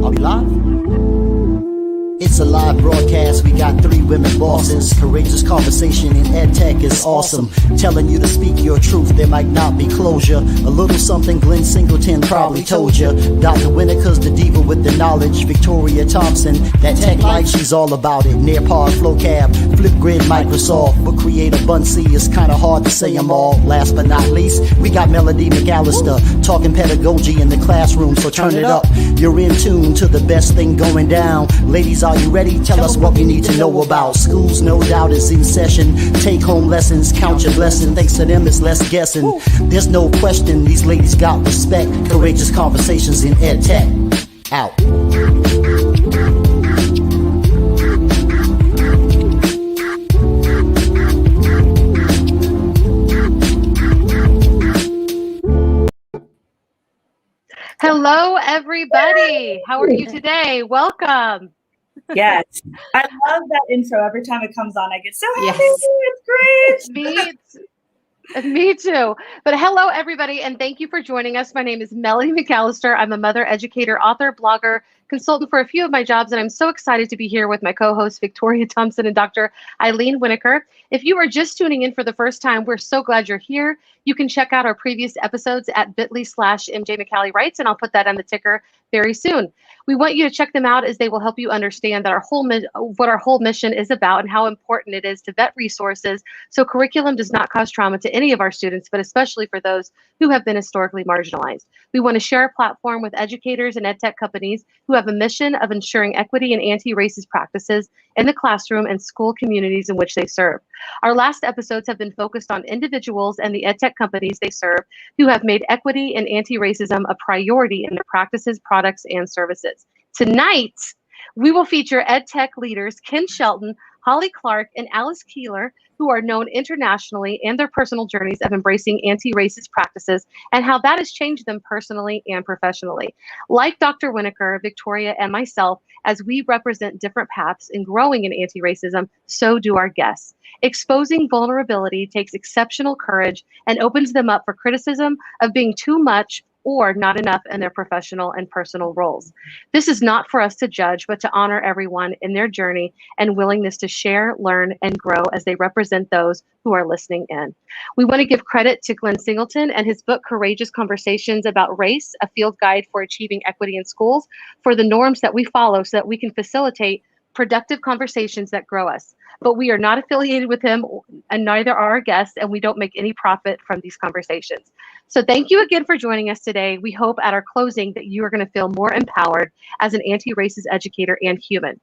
Are we live? It's a live broadcast, we got 3 women bosses. Courageous conversation in EdTech is awesome. Telling you to speak your truth, there might not be closure. A little something Glenn Singleton probably told you. Dr. Winokur's the diva with the knowledge. Victoria Thompson, that tech life, she's all about it. Nearpod, FlowCab, Flipgrid, Microsoft. Book creator, Bunsey, it's kinda hard to say them all. Last but not least, we got Melody McAllister, talking pedagogy in the classroom, so turn it up. You're in tune to the best thing going down. Ladies, are you ready? Tell us what we need to know about. Schools, no doubt, is in session. Take home lessons, count your blessing. Thanks to them, it's less guessing. There's no question, these ladies got respect. Courageous conversations in EdTech. Out. Hello, everybody. How are you today? Welcome. Yes, I love that intro. Every time it comes on, I get so happy. Yes. It's great. Me too. But hello, everybody, and thank you for joining us. My name is Melody McAllister. I'm a mother, educator, author, blogger, consultant for a few of my jobs, and I'm so excited to be here with my co-hosts, Victoria Thompson and Dr. Eileen Winker. If you are just tuning in for the first time, we're so glad you're here. You can check out our previous episodes at bit.ly/MJMcAllieWrites, and I'll put that on the ticker very soon. We want you to check them out as they will help you understand that what our whole mission is about and how important it is to vet resources so curriculum does not cause trauma to any of our students, but especially for those who have been historically marginalized. We want to share a platform with educators and EdTech companies who have a mission of ensuring equity and anti-racist practices in the classroom and school communities in which they serve. Our last episodes have been focused on individuals and the EdTech companies they serve who have made equity and anti-racism a priority in their practices, products, and services. Tonight, we will feature EdTech leaders Ken Shelton, Holly Clark, and Alice Keeler, who are known internationally and their personal journeys of embracing anti-racist practices and how that has changed them personally and professionally. Like Dr. Winokur, Victoria, and myself, as we represent different paths in growing in anti-racism, so do our guests. Exposing vulnerability takes exceptional courage and opens them up for criticism of being too much or not enough in their professional and personal roles. This is not for us to judge, but to honor everyone in their journey and willingness to share, learn, and grow as they represent those who are listening in. We want to give credit to Glenn Singleton and his book, Courageous Conversations About Race, a field guide for achieving equity in schools, for the norms that we follow so that we can facilitate productive conversations that grow us. But we are not affiliated with him, and neither are our guests, and we don't make any profit from these conversations. So thank you again for joining us today. We hope at our closing that you are going to feel more empowered as an anti-racist educator and human.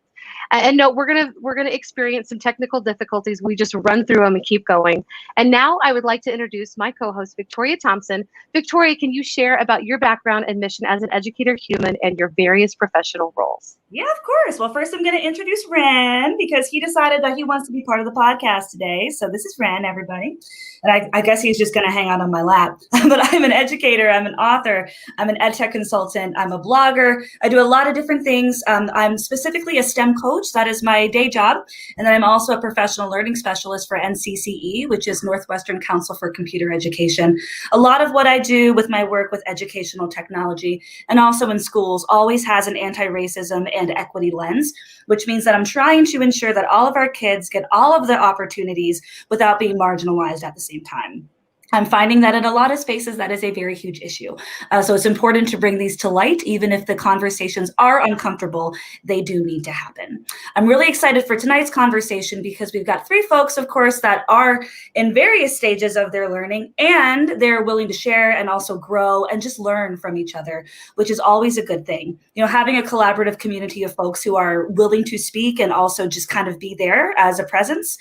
And no, we're gonna experience some technical difficulties. We just run through them and keep going. And now I would like to introduce my co-host, Victoria Thompson. Victoria, can you share about your background and mission as an educator, human, and your various professional roles? Yeah, of course. Well, first I'm going to introduce Ren because he decided that he wants to be part of the podcast today. So this is Ren, everybody. And I guess he's just going to hang out on my lap. But I'm an educator. I'm an author. I'm an EdTech consultant. I'm a blogger. I do a lot of different things. I'm specifically a STEM coach. That is my day job. And then I'm also a professional learning specialist for NCCE, which is Northwestern Council for Computer Education. A lot of what I do with my work with educational technology and also in schools always has an anti-racism and equity lens, which means that I'm trying to ensure that all of our kids get all of the opportunities without being marginalized at the same time. I'm finding that in a lot of spaces, that is a very huge issue. So it's important to bring these to light, even if the conversations are uncomfortable, they do need to happen. I'm really excited for tonight's conversation because we've got 3 folks, of course, that are in various stages of their learning and they're willing to share and also grow and just learn from each other, which is always a good thing. You know, having a collaborative community of folks who are willing to speak and also just kind of be there as a presence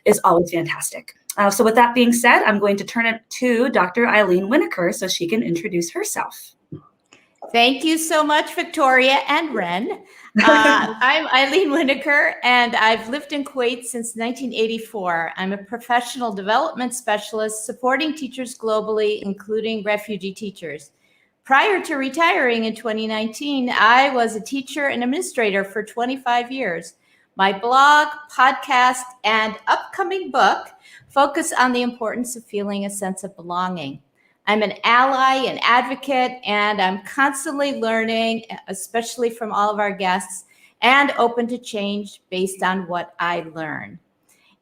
is always fantastic. So with that being said, I'm going to turn it to Dr. Eileen Winokur so she can introduce herself. Thank you so much, Victoria and Ren. I'm Eileen Winker, and I've lived in Kuwait since 1984. I'm a professional development specialist supporting teachers globally, including refugee teachers. Prior to retiring in 2019, I was a teacher and administrator for 25 years. My blog, podcast, and upcoming book focus on the importance of feeling a sense of belonging. I'm an ally, an advocate, and I'm constantly learning, especially from all of our guests, and open to change based on what I learn.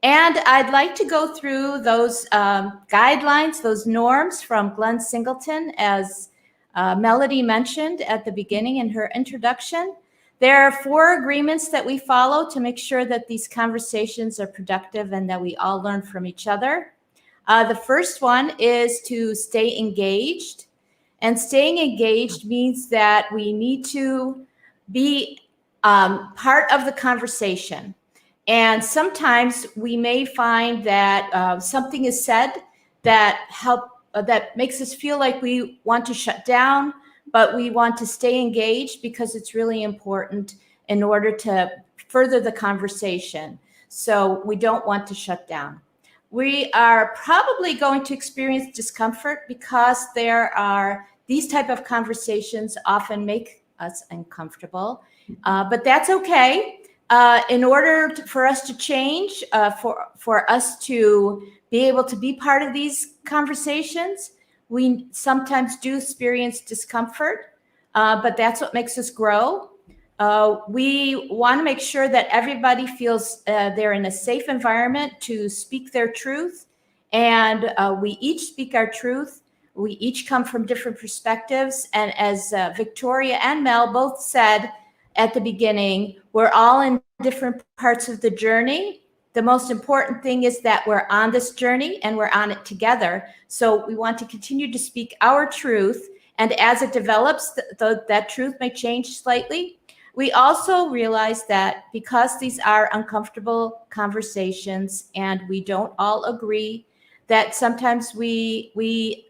And I'd like to go through those guidelines, those norms from Glenn Singleton, as Melody mentioned at the beginning in her introduction. There are 4 agreements that we follow to make sure that these conversations are productive and that we all learn from each other. The first one is to stay engaged. And staying engaged means that we need to be part of the conversation. And sometimes we may find that something is said that makes us feel like we want to shut down, but we want to stay engaged because it's really important in order to further the conversation. So we don't want to shut down. We are probably going to experience discomfort because these type of conversations often make us uncomfortable, but that's okay. In order for us to change, for us to be able to be part of these conversations, we sometimes do experience discomfort, but that's what makes us grow. We want to make sure that everybody feels they're in a safe environment to speak their truth. And we each speak our truth. We each come from different perspectives. And as Victoria and Mel both said at the beginning, we're all in different parts of the journey. The most important thing is that we're on this journey and we're on it together. So we want to continue to speak our truth. And as it develops, that truth may change slightly. We also realize that because these are uncomfortable conversations and we don't all agree, that sometimes we need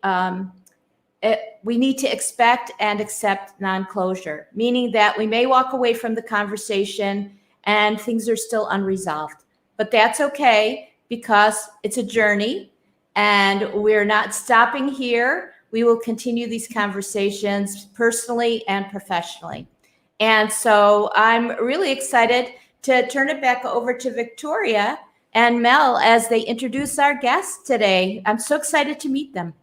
to expect and accept non-closure, meaning that we may walk away from the conversation and things are still unresolved. But that's okay because it's a journey and we're not stopping here. We will continue these conversations personally and professionally. And so I'm really excited to turn it back over to Victoria and Mel as they introduce our guests today. I'm so excited to meet them.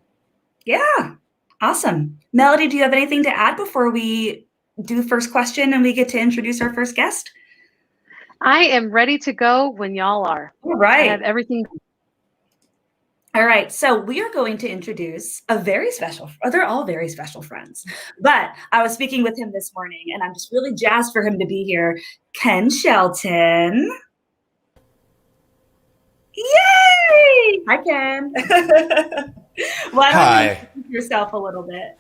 Yeah, awesome. Melody, do you have anything to add before we do first question and we get to introduce our first guest? I am ready to go when y'all are. All right. I have everything. All right, so we are going to introduce they're all very special friends, but I was speaking with him this morning and I'm just really jazzed for him to be here. Ken Shelton. Yay! Hi, Ken. Why don't you introduce yourself a little bit?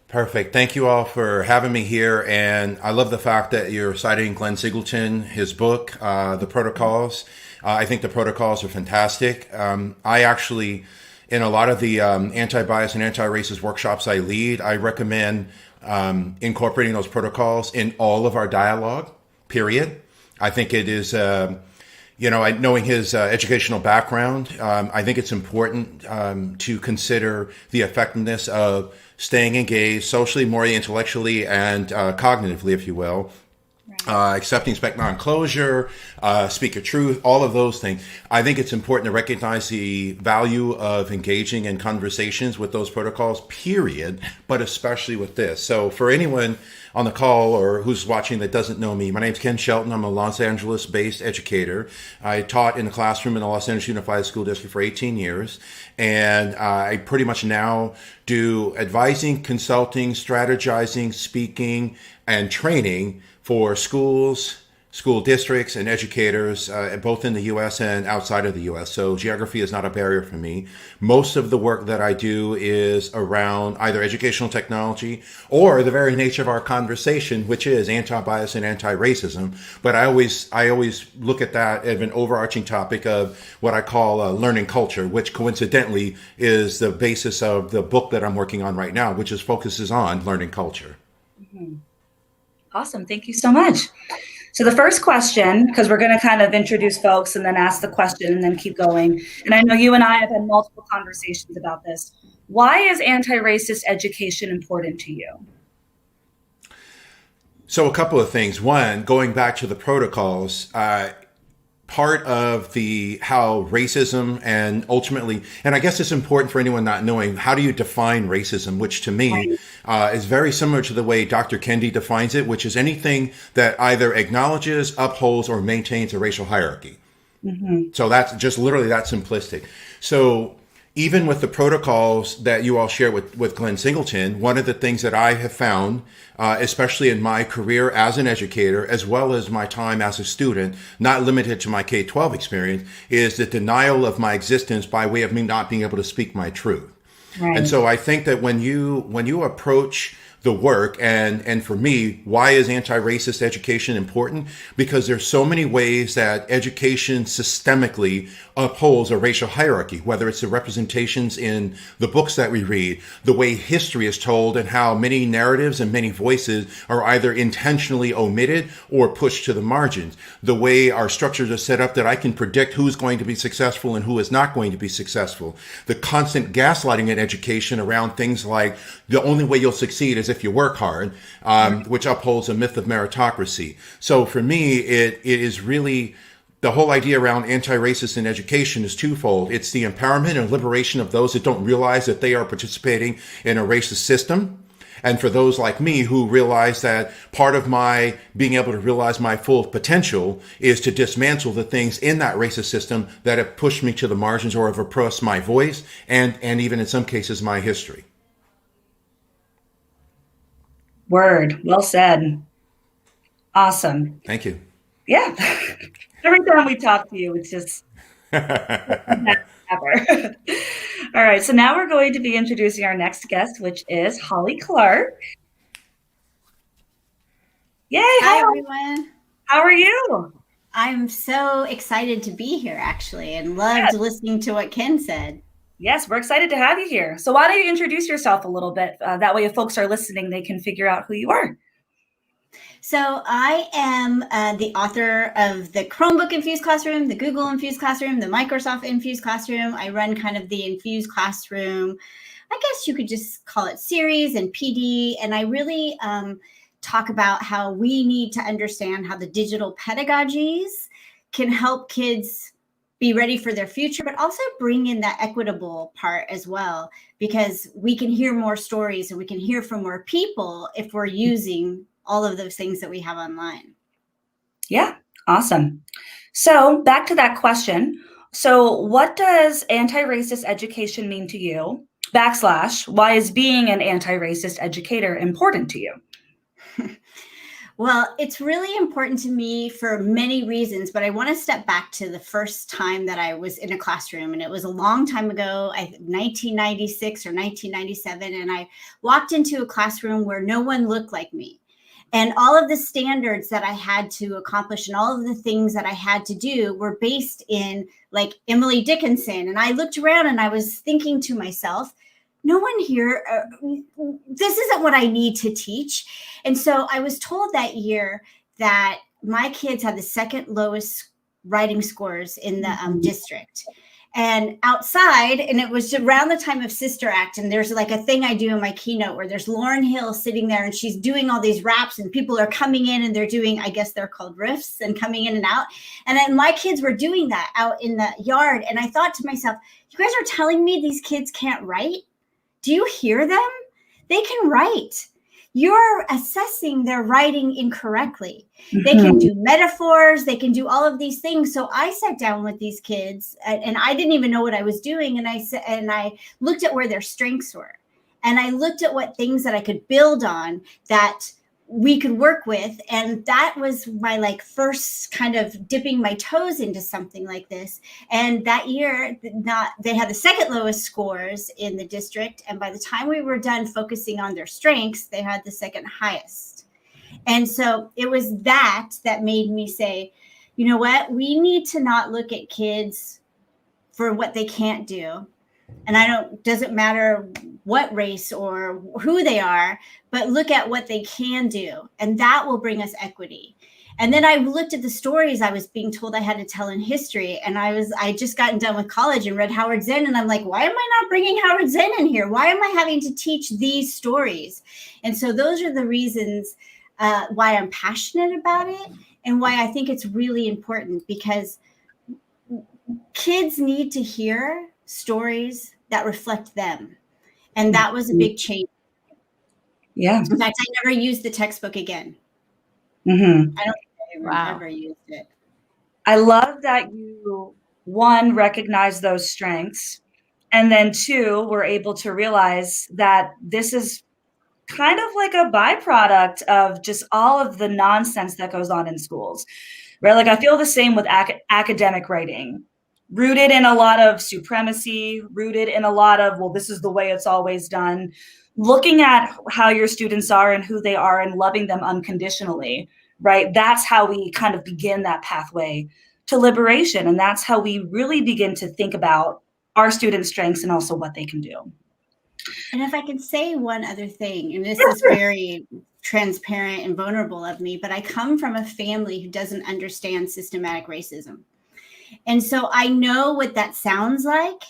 Perfect. Thank you all for having me here. And I love the fact that you're citing Glenn Singleton, his book, The Protocols. I think the protocols are fantastic. I actually, in a lot of the anti-bias and anti-racist workshops I lead, I recommend incorporating those protocols in all of our dialogue, period. I think it is, knowing his educational background, I think it's important to consider the effectiveness of staying engaged socially, morally, intellectually, and cognitively, if you will. Accepting spec non-closure, speak your truth, all of those things. I think it's important to recognize the value of engaging in conversations with those protocols, period, but especially with this. So for anyone on the call or who's watching that doesn't know me, my name's Ken Shelton. I'm a Los Angeles-based educator. I taught in the classroom in the Los Angeles Unified School District for 18 years. And I pretty much now do advising, consulting, strategizing, speaking, and training for schools, school districts, and educators, both in the U.S. and outside of the U.S. So geography is not a barrier for me. Most of the work that I do is around either educational technology or the very nature of our conversation, which is anti-bias and anti-racism. But I always look at that as an overarching topic of what I call learning culture, which coincidentally is the basis of the book that I'm working on right now, which focuses on learning culture. Mm-hmm. Awesome. Thank you so much. So the first question, because we're going to kind of introduce folks and then ask the question and then keep going. And I know you and I have had multiple conversations about this. Why is anti-racist education important to you? So a couple of things. One, going back to the protocols, part of how racism and ultimately, and I guess it's important for anyone not knowing, how do you define racism, which to me is very similar to the way Dr. Kendi defines it, which is anything that either acknowledges, upholds, or maintains a racial hierarchy. So that's just literally that simplistic. So even with the protocols that you all share with Glenn Singleton, one of the things that I have found, especially in my career as an educator, as well as my time as a student, not limited to my K-12 experience, is the denial of my existence by way of me not being able to speak my truth. Right. And so I think that when you approach the work, and for me, why is anti-racist education important? Because there's so many ways that education systemically upholds a racial hierarchy, whether it's the representations in the books that we read, the way history is told, and how many narratives and many voices are either intentionally omitted or pushed to the margins, the way our structures are set up that I can predict who's going to be successful and who is not going to be successful, the constant gaslighting in education around things like the only way you'll succeed is if you work hard, which upholds a myth of meritocracy. So for me, it is really the whole idea around anti-racist in education is twofold. It's the empowerment and liberation of those that don't realize that they are participating in a racist system. And for those like me who realize that part of my being able to realize my full potential is to dismantle the things in that racist system that have pushed me to the margins or have oppressed my voice and even in some cases my history. Word. Well said. Awesome. Thank you. Yeah. Every time we talk to you, it's just ever. All right. So now we're going to be introducing our next guest, which is Holly Clark. Yay. Hi, everyone. How are you? I'm so excited to be here, actually, and loved listening to what Ken said. Yes, we're excited to have you here. So why don't you introduce yourself a little bit? That way, if folks are listening, they can figure out who you are. So I am the author of the Chromebook Infused Classroom, the Google Infused Classroom, the Microsoft Infused Classroom. I run kind of the Infused Classroom, I guess you could just call it series and PD. And I really talk about how we need to understand how the digital pedagogies can help kids be ready for their future, but also bring in that equitable part as well, because we can hear more stories and we can hear from more people if we're using all of those things that we have online. Yeah, awesome. So back to that question. So what does anti-racist education mean to you? / why is being an anti-racist educator important to you? Well, it's really important to me for many reasons, but I want to step back to the first time that I was in a classroom, and it was a long time ago, 1996 or 1997, and I walked into a classroom where no one looked like me. And all of the standards that I had to accomplish and all of the things that I had to do were based in like Emily Dickinson. And I looked around and I was thinking to myself, no one here, this isn't what I need to teach. And so I was told that year that my kids had the second lowest writing scores in the district. And outside, and it was around the time of Sister Act, and there's like a thing I do in my keynote where there's Lauryn Hill sitting there and she's doing all these raps and people are coming in and they're doing, I guess they're called riffs and coming in and out. And then my kids were doing that out in the yard. And I thought to myself, you guys are telling me these kids can't write? Do you hear them? They can write. You're assessing their writing incorrectly. Mm-hmm. They can do metaphors. They can do all of these things. So I sat down with these kids and I didn't even know what I was doing. And I looked at where their strengths were. And I looked at what things that I could build on that we could work with. And that was my like first kind of dipping my toes into something like this. And that year, they had the second lowest scores in the district. And by the time we were done focusing on their strengths, they had the second highest. And so it was that made me say, you know what, we need to not look at kids for what they can't do. And doesn't matter what race or who they are, but look at what they can do. And that will bring us equity. And then I looked at the stories I was being told I had to tell in history. And I just gotten done with college and read Howard Zinn. And I'm like, why am I not bringing Howard Zinn in here? Why am I having to teach these stories? And so those are the reasons why I'm passionate about it and why I think it's really important, because kids need to hear stories that reflect them. And that was a big change. Yeah. In fact, I never used the textbook again. Mm-hmm. I don't think I ever used it. I love that you, one, recognize those strengths, and then two, were able to realize that this is kind of like a byproduct of just all of the nonsense that goes on in schools, right? Like I feel the same with academic writing, rooted in a lot of supremacy, rooted in a lot of, well, this is the way it's always done. Looking at how your students are and who they are and loving them unconditionally, right? That's how we kind of begin that pathway to liberation. And that's how we really begin to think about our students' strengths and also what they can do. And if I can say one other thing, and this is very transparent and vulnerable of me, but I come from a family who doesn't understand systematic racism. And so I know what that sounds like.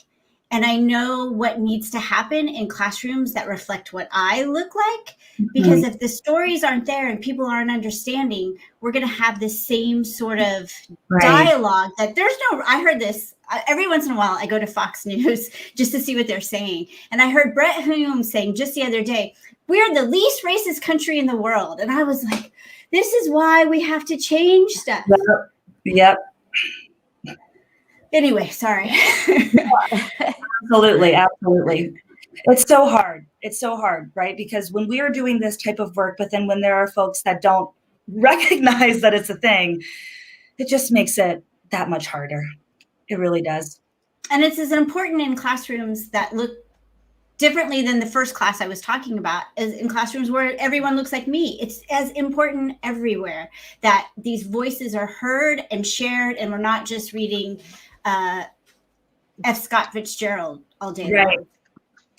And I know what needs to happen in classrooms that reflect what I look like. Because if the stories aren't there and people aren't understanding, we're going to have the same sort of dialogue that there's no, I heard this every once in a while. I go to Fox News just to see what they're saying. And I heard Brett Hume saying just the other day, we're the least racist country in the world. And I was like, this is why we have to change stuff. Yep. Anyway, sorry. Absolutely. It's so hard, right? Because when we are doing this type of work, but then when there are folks that don't recognize that it's a thing, it just makes it that much harder. It really does. And it's as important in classrooms that look differently than the first class I was talking about, as in classrooms where everyone looks like me. It's as important everywhere that these voices are heard and shared, and we're not just reading F. Scott Fitzgerald all day long.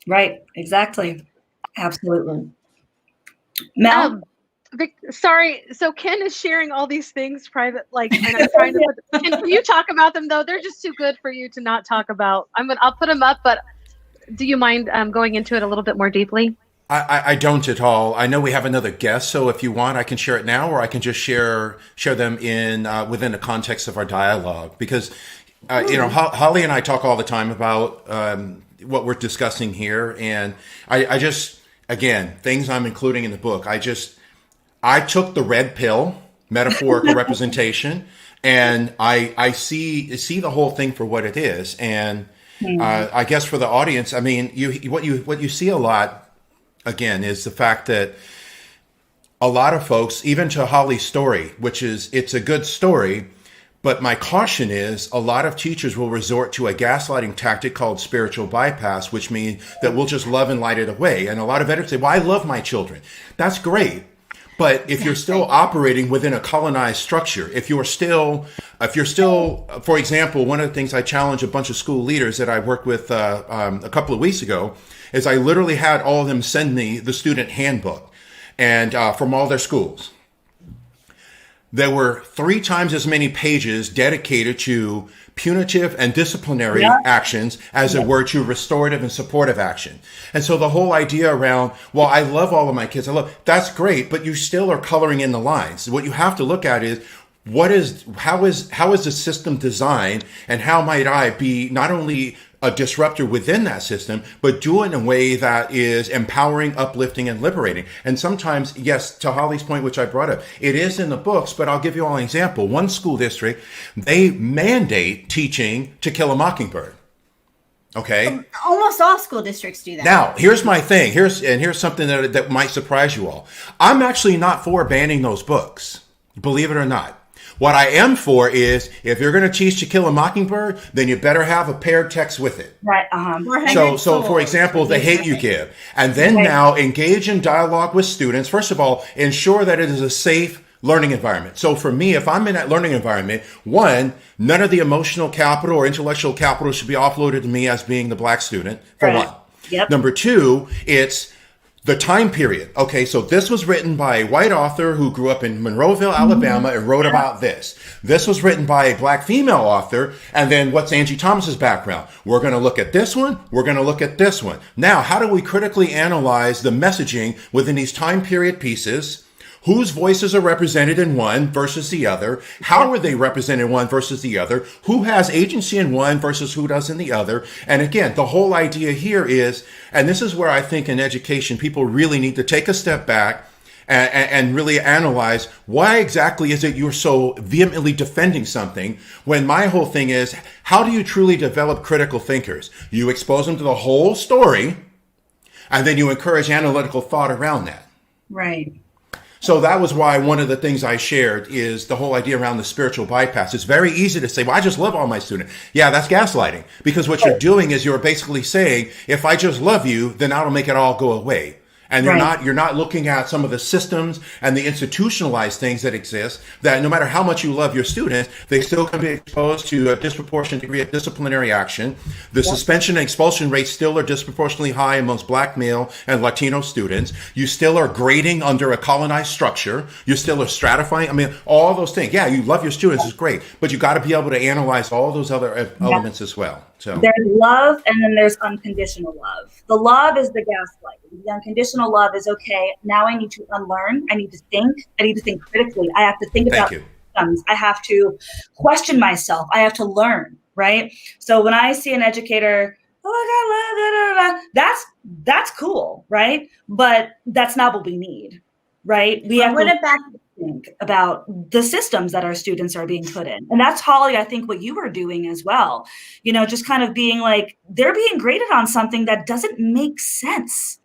Right. Exactly. Absolutely. Mel? Sorry. So Ken is sharing all these things private, and I'm trying to can you talk about them though? They're just too good for you to not talk about. I'll put them up, but do you mind going into it a little bit more deeply? I don't at all. I know we have another guest, so if you want, I can share it now, or I can just share them in within the context of our dialogue, because Holly and I talk all the time about what we're discussing here, and I just, again, things I'm including in the book. I took the red pill, metaphorical representation, and I see the whole thing for what it is. And I guess for the audience, I mean, what you see a lot, again, is the fact that a lot of folks, even to Holly's story, which is, it's a good story, but my caution is a lot of teachers will resort to a gaslighting tactic called spiritual bypass, which means that we'll just love and light it away. And a lot of editors say, well, I love my children. That's great. But if you're still operating within a colonized structure, if you're still, for example, one of the things I challenge a bunch of school leaders that I worked with a couple of weeks ago is I literally had all of them send me the student handbook and from all their schools. There were 3 times as many pages dedicated to punitive and disciplinary actions as there were to restorative and supportive action. And so the whole idea around, well, I love all of my kids. That's great, but you still are coloring in the lines. What you have to look at is, how is the system designed, and how might I be not only a disruptor within that system, but do it in a way that is empowering, uplifting, and liberating. And sometimes, yes, to Holly's point, which I brought up, it is in the books, but I'll give you all an example. One school district, they mandate teaching To Kill a Mockingbird. Okay. Almost all school districts do that. Now, here's my thing. Here's something that might surprise you all. I'm actually not for banning those books, believe it or not. What I am for is, if you're going to teach To Kill a Mockingbird, then you better have a paired text with it. Right. So for example, The Hate You Give, and then now engage in dialogue with students. First of all, ensure that it is a safe learning environment. So for me, if I'm in that learning environment, one, none of the emotional capital or intellectual capital should be offloaded to me as being the black student, for one. Yep. Number two, it's the time period. Okay, so this was written by a white author who grew up in Monroeville, Alabama, and wrote about this. This was written by a black female author, and then what's Angie Thomas's background? We're going to look at this one. We're going to look at this one. Now, how do we critically analyze the messaging within these time period pieces? Whose voices are represented in one versus the other? How are they represented in one versus the other? Who has agency in one versus who does in the other? And again, the whole idea here is, and this is where I think in education, people really need to take a step back and really analyze why exactly is it you're so vehemently defending something, when my whole thing is, how do you truly develop critical thinkers? You expose them to the whole story, and then you encourage analytical thought around that. Right. So that was why one of the things I shared is the whole idea around the spiritual bypass. It's very easy to say, well, I just love all my students. Yeah, that's gaslighting, because what you're doing is you're basically saying, if I just love you, then that'll make it all go away. And you're not looking at some of the systems and the institutionalized things that exist, that no matter how much you love your students, they still can be exposed to a disproportionate degree of disciplinary action. The suspension and expulsion rates still are disproportionately high amongst Black male and Latino students. You still are grading under a colonized structure. You still are stratifying. I mean, all those things. Yeah, you love your students, it's great, but you got to be able to analyze all those other elements as well. So there's love, and then there's unconditional love. The love is the gaslighting. The unconditional love is, okay, now I need to unlearn. I need to think critically. I have to think about systems. I have to question myself. I have to learn, right? So when I see an educator, that's cool, right? But that's not what we need, right? We have to think about the systems that our students are being put in. And that's, Holly, I think what you were doing as well. You know, just kind of being like, they're being graded on something that doesn't make sense,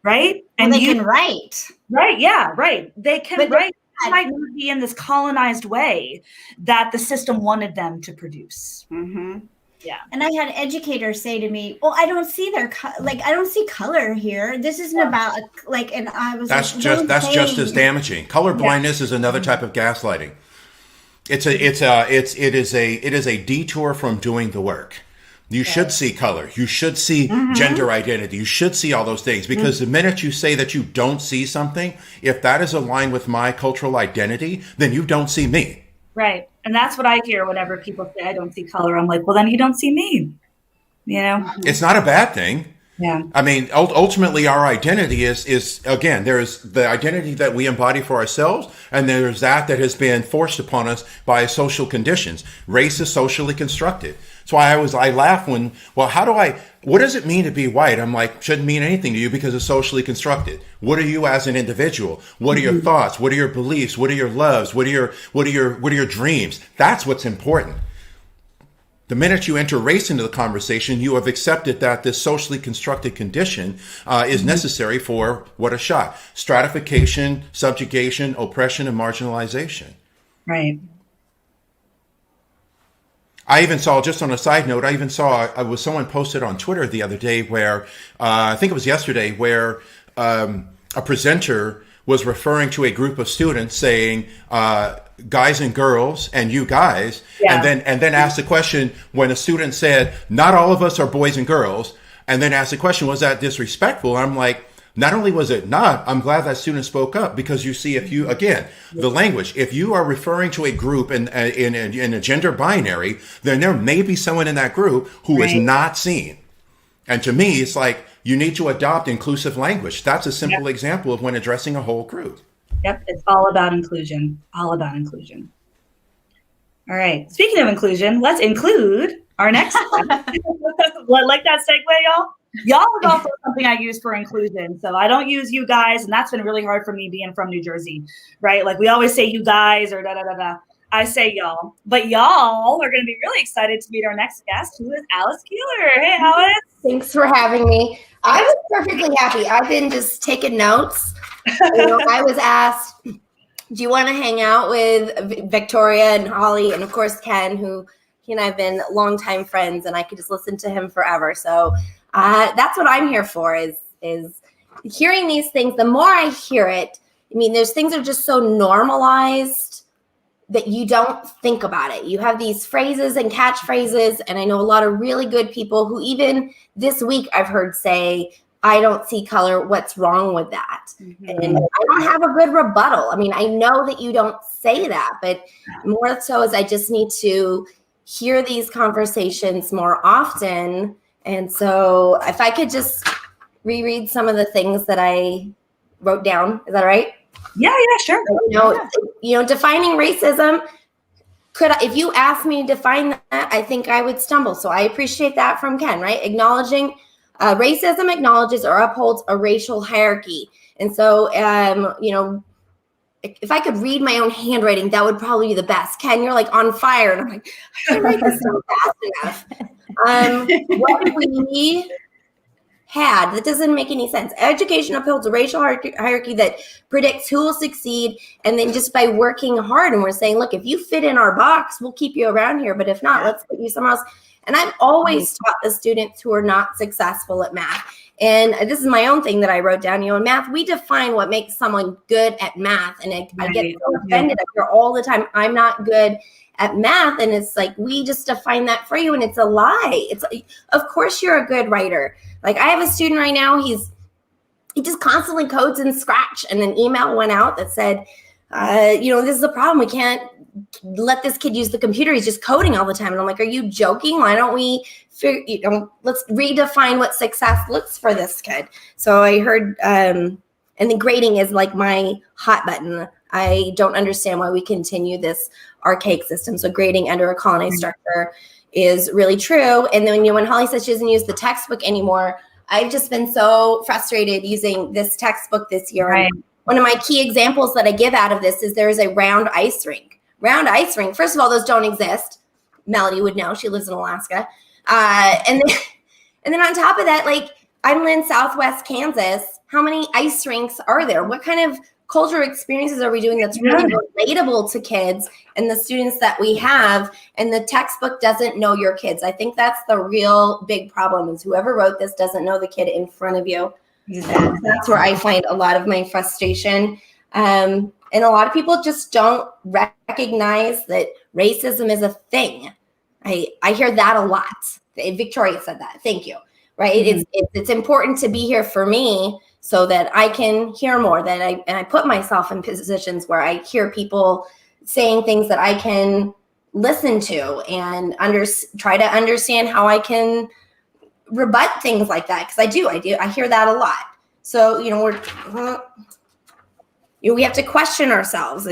right? And they can write. Right, yeah, right. They can write. They might not be in this colonized way that the system wanted them to produce. Mm-hmm. Yeah. And I had educators say to me, well, I don't see I don't see color here. This isn't about and I was that's just as damaging. Color blindness is another type of gaslighting. It is a detour from doing the work. You should see color. You should see gender identity. You should see all those things, because the minute you say that you don't see something, if that is aligned with my cultural identity, then you don't see me. Right. And that's what I hear whenever people say I don't see color. I'm like, well, then you don't see me. You know? It's not a bad thing. Yeah. I mean, ultimately, our identity is again, there's the identity that we embody for ourselves, and there's that has been forced upon us by social conditions. Race is socially constructed. So I laugh when, well, what does it mean to be white? I'm like, shouldn't mean anything to you because it's socially constructed. What are you as an individual? What are your thoughts? What are your beliefs? What are your loves? What are your dreams? That's what's important. The minute you enter race into the conversation, you have accepted that this socially constructed condition is necessary for what is shot: stratification, subjugation, oppression, and marginalization. Right. I even saw, just on a side note, someone posted on Twitter the other day where, I think it was yesterday, where a presenter was referring to a group of students saying, guys and girls and you guys, and then asked the question when a student said, not all of us are boys and girls, and then asked the question, was that disrespectful? And I'm like, not only was it not, I'm glad that student spoke up, because you see, if you, again, the language, if you are referring to a group in a gender binary, then there may be someone in that group who is not seen. And to me, it's like, you need to adopt inclusive language. That's a simple example of when addressing a whole group. Yep, it's all about inclusion. All about inclusion. All right. Speaking of inclusion, let's include our next one. Like that segue, y'all? Y'all is also something I use for inclusion. So I don't use you guys, and that's been really hard for me being from New Jersey, right? Like we always say you guys or da-da-da-da. I say y'all. But y'all are going to be really excited to meet our next guest, who is Alice Keeler. Hey, Alice. Thanks for having me. I was perfectly happy. I've been just taking notes. I was asked, do you want to hang out with Victoria and Holly and, of course, Ken, who he and I have been longtime friends, and I could just listen to him forever. So that's what I'm here for, is hearing these things. The more I hear it, I mean, there's things that are just so normalized that you don't think about it. You have these phrases and catchphrases, and I know a lot of really good people who even this week I've heard say, I don't see color, what's wrong with that? Mm-hmm. And I don't have a good rebuttal. I mean, I know that you don't say that, but more so is I just need to hear these conversations more often. And so if I could just reread some of the things that I wrote down, is that right? Yeah, sure. Defining racism, if you asked me to define that, I think I would stumble. So I appreciate that from Ken, right? Acknowledging racism acknowledges or upholds a racial hierarchy. And so, if I could read my own handwriting, that would probably be the best. Ken, you're like on fire. And I'm like, I can't write this so fast enough. What we had, that doesn't make any sense. Education upholds a racial hierarchy that predicts who will succeed. And then just by working hard, and we're saying, look, if you fit in our box, we'll keep you around here. But if not, let's put you somewhere else. And I've always taught the students who are not successful at math. And this is my own thing that I wrote down. In math, we define what makes someone good at math. And I get so offended. I hear all the time, I'm not good at math. And it's like, we just define that for you. And it's a lie. It's like, of course you're a good writer. Like, I have a student right now, he just constantly codes in Scratch. And an email went out that said, this is a problem. We can't let this kid use the computer. He's just coding all the time. And I'm like, are you joking? Why don't we let's redefine what success looks for this kid. So I heard, and the grading is like my hot button. I don't understand why we continue this archaic system. So grading under a colonized structure is really true. And then when Holly says she doesn't use the textbook anymore, I've just been so frustrated using this textbook this year. Right. One of my key examples that I give out of this is there's a round ice rink. Round ice rink. First of all, those don't exist. Melody would know. She lives in Alaska. And then on top of that, like, I'm in Southwest Kansas. How many ice rinks are there? What kind of cultural experiences are we doing that's really relatable to kids and the students that we have? And the textbook doesn't know your kids. I think that's the real big problem, is whoever wrote this doesn't know the kid in front of you. Exactly. That's where I find a lot of my frustration. And a lot of people just don't recognize that racism is a thing. I hear that a lot. Victoria said that. Thank you. Right. Mm-hmm. It's important to be here for me so that I can hear more, and I put myself in positions where I hear people saying things that I can listen to and try to understand how I can rebut things like that. Because I hear that a lot. So, we have to question ourselves.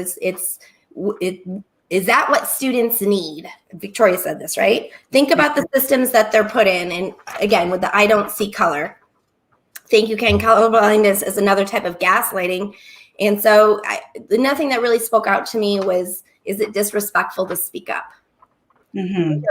Is that what students need? Victoria said this, right? Think about the systems that they're put in. And again, with the I don't see color. Thank you, Ken. Colorblindness is another type of gaslighting. And so nothing that really spoke out to me was, is it disrespectful to speak up? Mm-hmm.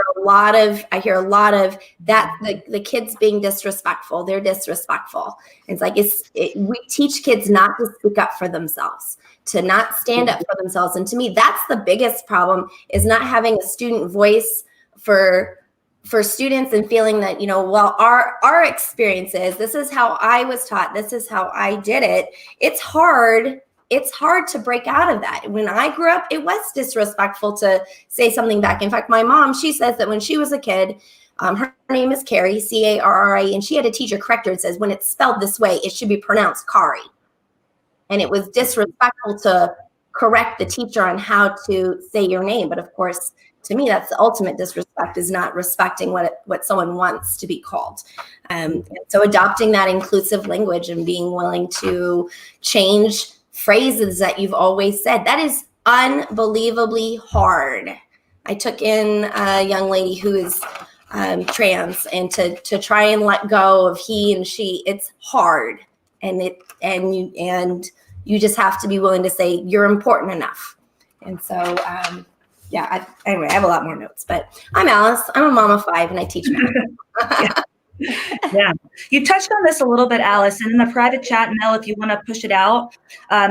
I hear a lot of that, the kids being disrespectful. They're disrespectful. It's like, we teach kids not to speak up for themselves, to not stand up for themselves. And to me, that's the biggest problem, is not having a student voice for students and feeling that, our experiences, this is how I was taught, this is how I did it. It's hard to break out of that. When I grew up, it was disrespectful to say something back. In fact, my mom, she says that when she was a kid, her name is Carrie, Carrie, and she had a teacher correct her and says, when it's spelled this way, it should be pronounced Kari. And it was disrespectful to correct the teacher on how to say your name. But of course, to me, that's the ultimate disrespect, is not respecting what someone wants to be called. And so adopting that inclusive language and being willing to change phrases that you've always said, that is unbelievably hard. I took in a young lady who is trans, and to try and let go of he and she, it's hard. And you just have to be willing to say you're important enough. And so, anyway, I have a lot more notes, but I'm Alice. I'm a mom of 5 and I teach math. Yeah. You touched on this a little bit, Alice, and in the private chat, Mel, if you want to push it out,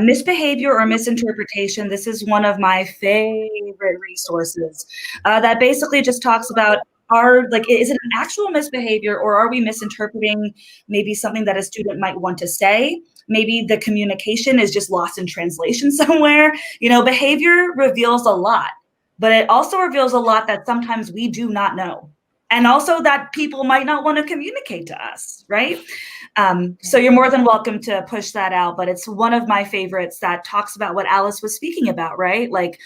misbehavior or misinterpretation. This is one of my favorite resources that basically just talks about, is it an actual misbehavior, or are we misinterpreting maybe something that a student might want to say? Maybe the communication is just lost in translation somewhere. Behavior reveals a lot, but it also reveals a lot that sometimes we do not know. And also that people might not want to communicate to us, right? So you're more than welcome to push that out, but it's one of my favorites that talks about what Alice was speaking about, right? Like,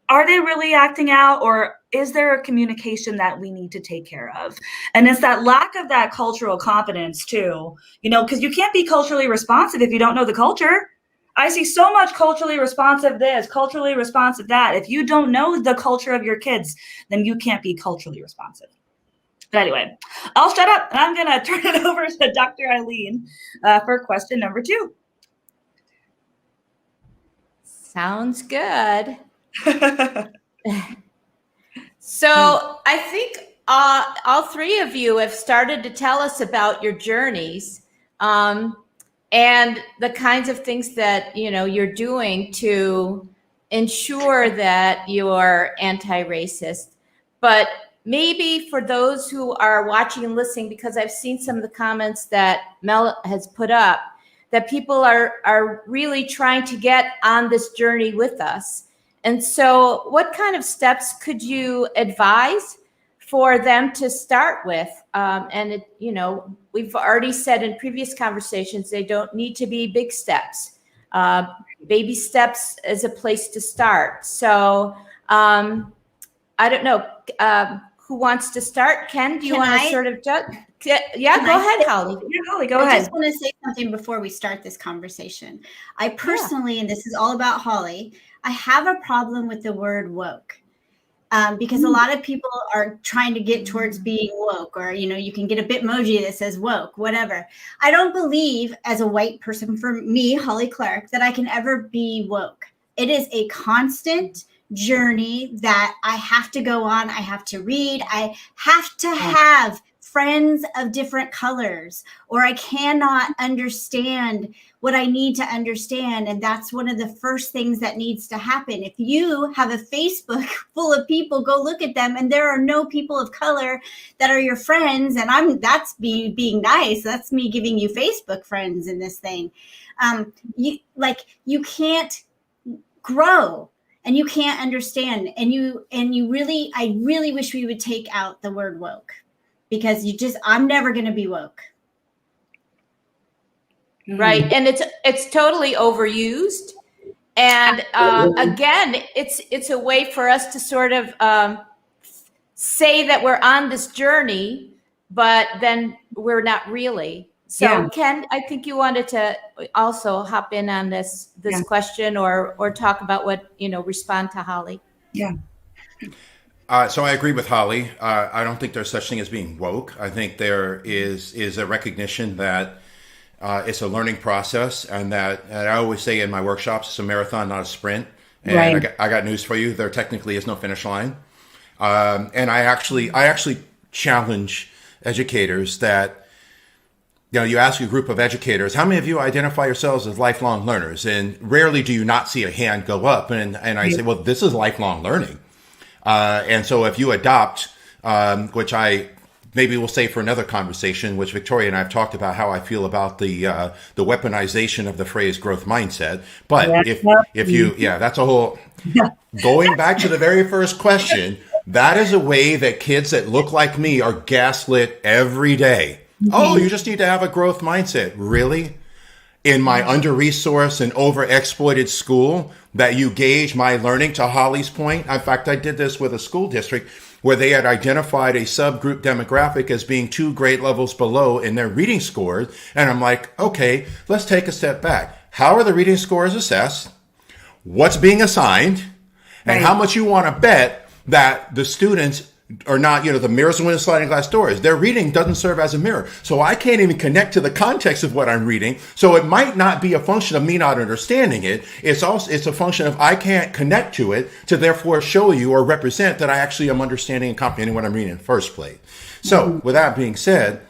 are they really acting out, or is there a communication that we need to take care of? And it's that lack of that cultural competence too, because you can't be culturally responsive if you don't know the culture. I see so much culturally responsive this, culturally responsive that. If you don't know the culture of your kids, then you can't be culturally responsive. But anyway, I'll shut up and I'm going to turn it over to Dr. Eileen for question number 2. Sounds good. So I think all three of you have started to tell us about your journeys and the kinds of things that you're doing to ensure that you're anti-racist. But maybe for those who are watching and listening, because I've seen some of the comments that Mel has put up, that people are really trying to get on this journey with us. And so what kind of steps could you advise for them to start with? We've already said in previous conversations, they don't need to be big steps. Baby steps is a place to start. So I don't know who wants to start. Ken, do you want to sort of judge? Yeah, go ahead, Holly. Yeah, Holly, go ahead. I just want to say something before we start this conversation. I personally, and this is all about Holly, I have a problem with the word woke. Because a lot of people are trying to get towards being woke, or, you can get a Bitmoji that says woke, whatever. I don't believe as a white person, for me, Holly Clark, that I can ever be woke. It is a constant journey that I have to go on. I have to read. I have to have friends of different colors, or I cannot understand what I need to understand. And that's one of the first things that needs to happen. If you have a Facebook full of people, go look at them, and there are no people of color that are your friends. And that's being nice. That's me giving you Facebook friends in this thing. You can't grow and you can't understand. And I really wish we would take out the word woke, because I'm never going to be woke. Right. And it's totally overused. And again, it's a way for us to sort of say that we're on this journey, but then we're not really. So Ken, I think you wanted to also hop in on this question or talk about what, respond to Holly. Yeah. So I agree with Holly. I don't think there's such thing as being woke. I think there is a recognition that it's a learning process, and that and I always say in my workshops, it's a marathon, not a sprint. And right. I got news for you. There technically is no finish line. And I actually challenge educators that, you ask a group of educators, how many of you identify yourselves as lifelong learners? And rarely do you not see a hand go up. And I say, well, this is lifelong learning. And so if you adopt, which maybe we'll say for another conversation, which Victoria and I have talked about how I feel about the weaponization of the phrase growth mindset. But if you, that's a whole, going back to the very first question, that is a way that kids that look like me are gaslit every day. Oh, you just need to have a growth mindset. Really? In my under-resourced and over-exploited school, that you gauge my learning, to Holly's point. In fact, I did this with a school district where they had identified a subgroup demographic as being 2 grade levels below in their reading scores. And I'm like, okay, let's take a step back. How are the reading scores assessed? What's being assigned? And how much you want to bet that the students are not, the mirrors and windows, sliding glass doors. Their reading doesn't serve as a mirror. So I can't even connect to the context of what I'm reading. So it might not be a function of me not understanding it. It's a function of I can't connect to it to therefore show you or represent that I actually am understanding and comprehending what I'm reading in the first place. So with that being said,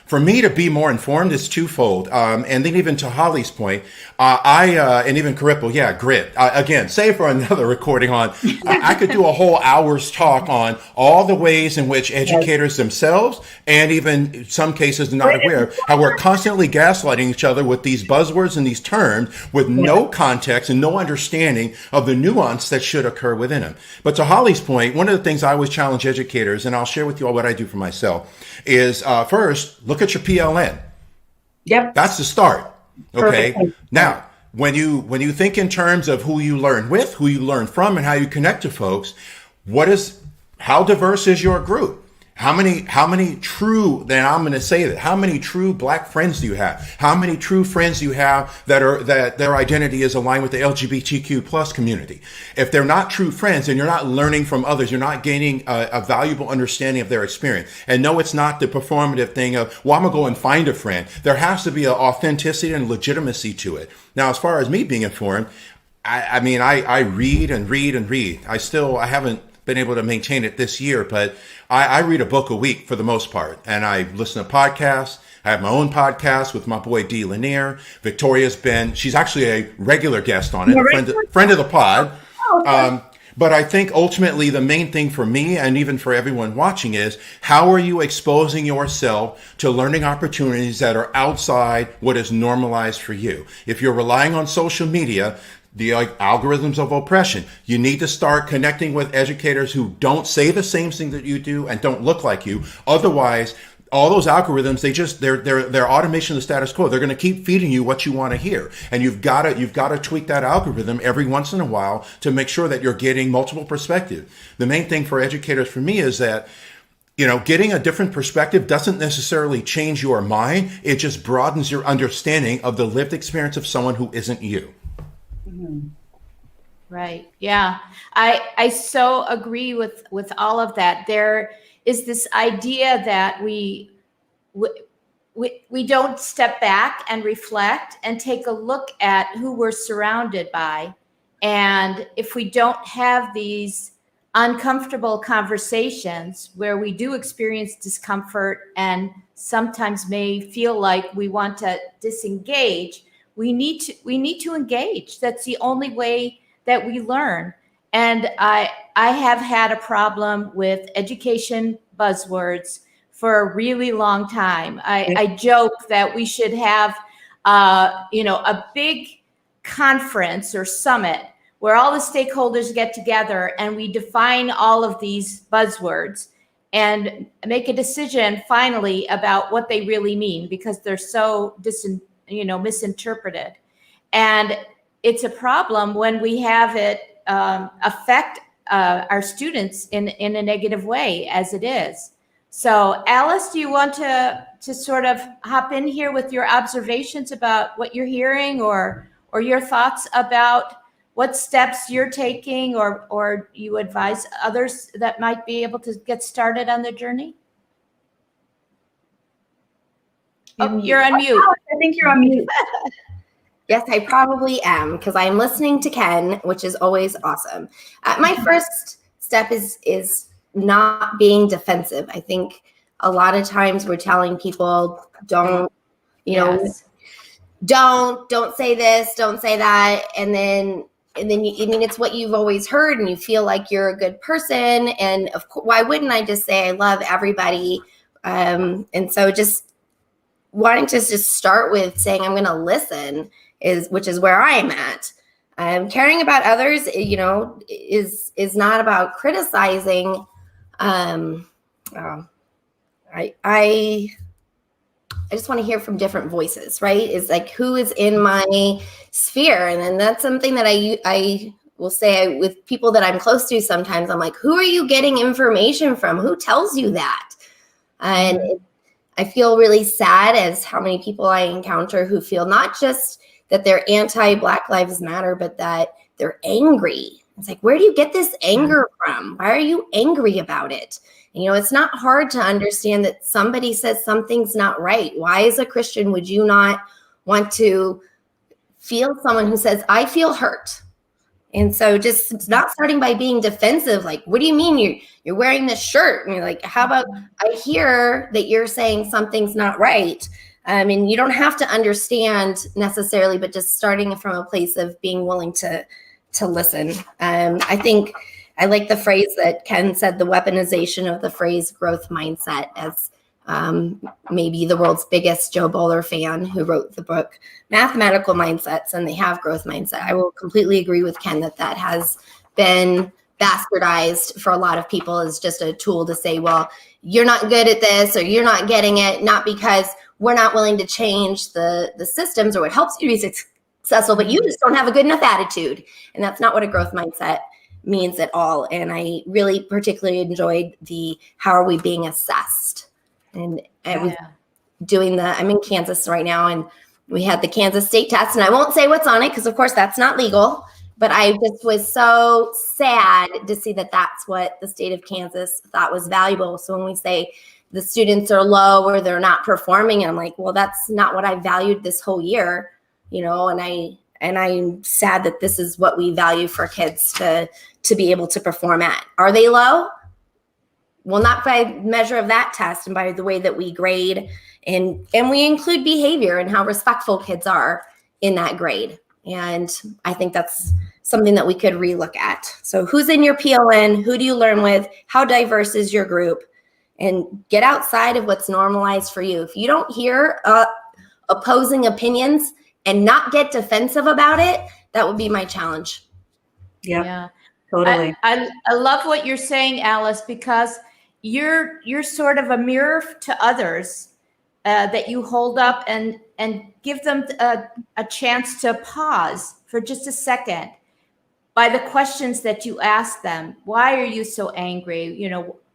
for me to be more informed is twofold. And then even to Holly's point, and even Caripple, grit. Again, save for another recording on, I could do a whole hour's talk on all the ways in which educators themselves, and even in some cases not aware, how we're constantly gaslighting each other with these buzzwords and these terms with no context and no understanding of the nuance that should occur within them. But to Holly's point, one of the things I always challenge educators, and I'll share with you all what I do for myself, is first, look at your PLN. Yep. That's the start. Okay. Perfect. Now, when you think in terms of who you learn with, who you learn from, and how you connect to folks, how diverse is your group? How many true, then I'm going to say that, how many true Black friends do you have? How many true friends do you have that their identity is aligned with the LGBTQ plus community? If they're not true friends, then you're not learning from others. You're not gaining a valuable understanding of their experience. And no, it's not the performative thing of, well, I'm going to go and find a friend. There has to be an authenticity and legitimacy to it. Now, as far as me being informed, I mean, I read and read and read. I haven't been able to maintain it this year, but I read a book a week for the most part, and I listen to podcasts. I have my own podcast with my boy D. Lanier. She's actually a regular guest on it, friend of the pod. Oh, okay. But I think ultimately the main thing for me and even for everyone watching is, how are you exposing yourself to learning opportunities that are outside what is normalized for you? If you're relying on social media, the algorithms of oppression, you need to start connecting with educators who don't say the same thing that you do and don't look like you. Otherwise, all those algorithms, they're automation of the status quo. They're going to keep feeding you what you want to hear. And you've got to tweak that algorithm every once in a while to make sure that you're getting multiple perspectives. The main thing for educators for me is that, getting a different perspective doesn't necessarily change your mind. It just broadens your understanding of the lived experience of someone who isn't you. Right. Yeah. I so agree with all of that. There is this idea that we don't step back and reflect and take a look at who we're surrounded by. And if we don't have these uncomfortable conversations where we do experience discomfort and sometimes may feel like we want to disengage, we need to engage. That's the only way that we learn. And I have had a problem with education buzzwords for a really long time. I joke that we should have a big conference or summit where all the stakeholders get together and we define all of these buzzwords and make a decision finally about what they really mean, because they're so misinterpreted. And it's a problem when we have it affect our students in a negative way, as it is. So Alice, do you want to sort of hop in here with your observations about what you're hearing, or your thoughts about what steps you're taking, or you advise others that might be able to get started on their journey? You're on mute. I think you're on mute. Yes, I probably am, because I'm listening to Ken, which is always awesome. My first step is not being defensive. I think a lot of times we're telling people, don't say this, don't say that, and then it's what you've always heard, and you feel like you're a good person. And of course, why wouldn't I just say I love everybody? And so just wanting to just start with saying I'm going to listen, which is where I am at. Caring about others, is not about criticizing. I just want to hear from different voices, right? It's like, who is in my sphere? And then that's something that I will say with people that I'm close to. Sometimes I'm like, who are you getting information from? Who tells you that? And I feel really sad as how many people I encounter who feel not just that they're anti-Black Lives Matter, but that they're angry. It's like, where do you get this anger from? Why are you angry about it? It's not hard to understand that somebody says something's not right. Why, as a Christian, would you not want to feel someone who says, I feel hurt? And so just not starting by being defensive, like, what do you mean you're wearing this shirt? And you're like, how about, I hear that you're saying something's not right. And you don't have to understand necessarily, but just starting from a place of being willing to listen. I think I like the phrase that Ken said, the weaponization of the phrase growth mindset, as maybe the world's biggest Joe Bowler fan who wrote the book Mathematical Mindsets, and they have growth mindset. I will completely agree with Ken that has been bastardized for a lot of people as just a tool to say, well, you're not good at this, or you're not getting it, not because we're not willing to change the systems or what helps you be successful, but you just don't have a good enough attitude. And that's not what a growth mindset means at all. And I really particularly enjoyed the how are we being assessed. And I was I'm in Kansas right now, and we had the Kansas state test, and I won't say what's on it because of course that's not legal, but I just was so sad to see that that's what the state of Kansas thought was valuable. So when we say the students are low or they're not performing, I'm like, well, that's not what I valued this whole year, and I'm sad that this is what we value for kids to be able to perform at. Are they low? Well, not by measure of that test and by the way that we grade, and we include behavior and how respectful kids are in that grade. And I think that's something that we could relook at. So who's in your PLN? Who do you learn with? How diverse is your group? And get outside of what's normalized for you. If you don't hear opposing opinions and not get defensive about it, that would be my challenge. Yeah. Totally. I love what you're saying, Alice, because you're sort of a mirror to others that you hold up and give them a chance to pause for just a second by the questions that you ask them. Why are you so angry?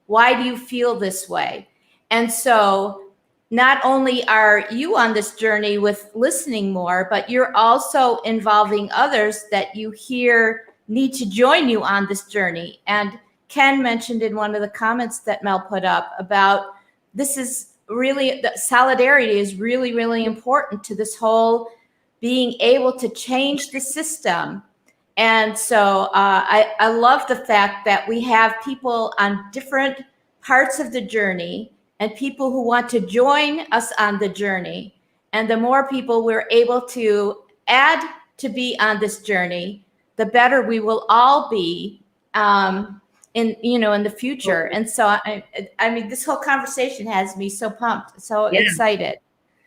Why do you feel this way? And so not only are you on this journey with listening more, but you're also involving others that you hear need to join you on this journey. And Ken mentioned in one of the comments that Mel put up about this is really, the solidarity is really, really important to this whole being able to change the system. And so I love the fact that we have people on different parts of the journey and people who want to join us on the journey. And the more people we're able to add to be on this journey, the better we will all be in the future. And so I mean, this whole conversation has me so pumped, so excited.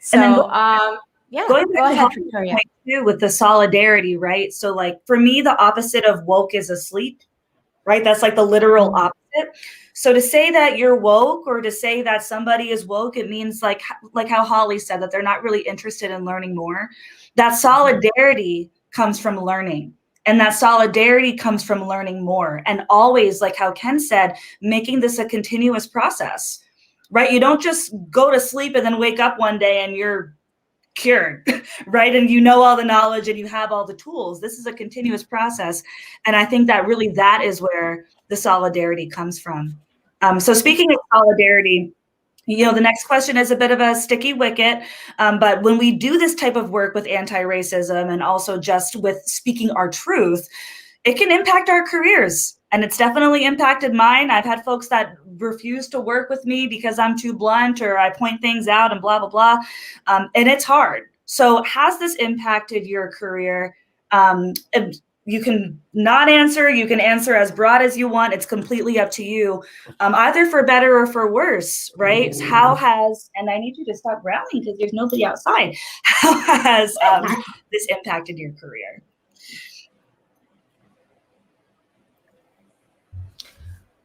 So going back to Victoria too, with the solidarity, right? So like for me, the opposite of woke is asleep, right? That's like the literal opposite. So to say that you're woke or to say that somebody is woke, it means like how Holly said, that they're not really interested in learning more. That solidarity comes from learning. And that solidarity comes from learning more. And always, like how Ken said, making this a continuous process, right? You don't just go to sleep and then wake up one day and you're cured, right? And you know all the knowledge and you have all the tools. This is a continuous process. And I think that really that is where the solidarity comes from. So speaking of solidarity, the next question is a bit of a sticky wicket, but when we do this type of work with anti-racism and also just with speaking our truth, it can impact our careers. And it's definitely impacted mine. I've had folks that refuse to work with me because I'm too blunt or I point things out and blah, blah, blah. And it's hard. So has this impacted your career? You can not answer. You can answer as broad as you want. It's completely up to you, either for better or for worse, right? How has, and I need you to stop growling because there's nobody outside. How has this impacted your career?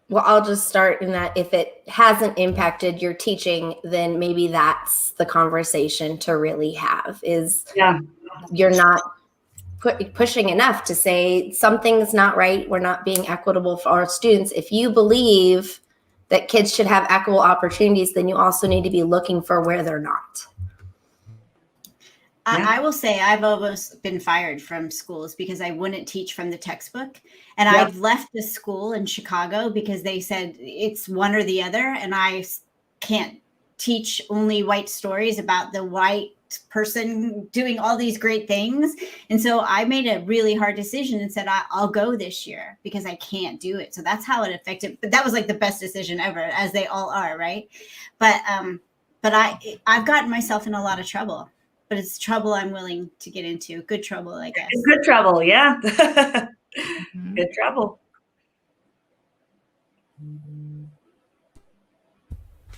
Well, I'll just start in that if it hasn't impacted your teaching, then maybe that's the conversation to really have is you're not pushing enough to say something's not right. We're not being equitable for our students. If you believe that kids should have equitable opportunities, then you also need to be looking for where they're not. I will say I've almost been fired from schools because I wouldn't teach from the textbook. And I've left the school in Chicago because they said it's one or the other. And I can't teach only white stories about the white person doing all these great things. And so I made a really hard decision and said, I'll go this year because I can't do it. So that's how it affected. But that was like the best decision ever, as they all are, right? But I've gotten myself in a lot of trouble. But it's trouble I'm willing to get into. Good trouble, I guess. Good trouble, yeah. Good trouble.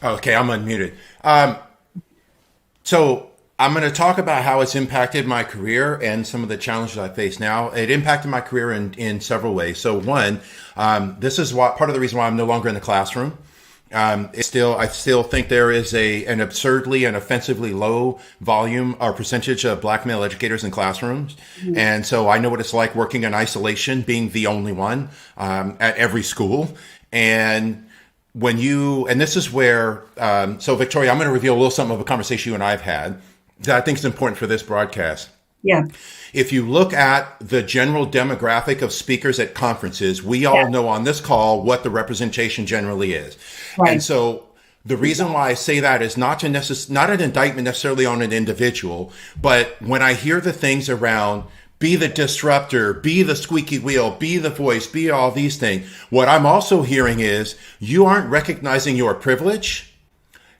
Okay, I'm unmuted. So I'm going to talk about how it's impacted my career and some of the challenges I face now. It impacted my career in several ways. So one, this is part of the reason why I'm no longer in the classroom. I still think there is an absurdly and offensively low volume or percentage of black male educators in classrooms. Mm-hmm. And so I know what it's like working in isolation, being the only one at every school. And this is where, so Victoria, I'm going to reveal a little something of a conversation you and I have had that I think is important for this broadcast. Yeah. If you look at the general demographic of speakers at conferences, we all know on this call what the representation generally is. Right. And so the reason why I say that is not an indictment necessarily on an individual, but when I hear the things around be the disruptor, be the squeaky wheel, be the voice, be all these things, what I'm also hearing is you aren't recognizing your privilege.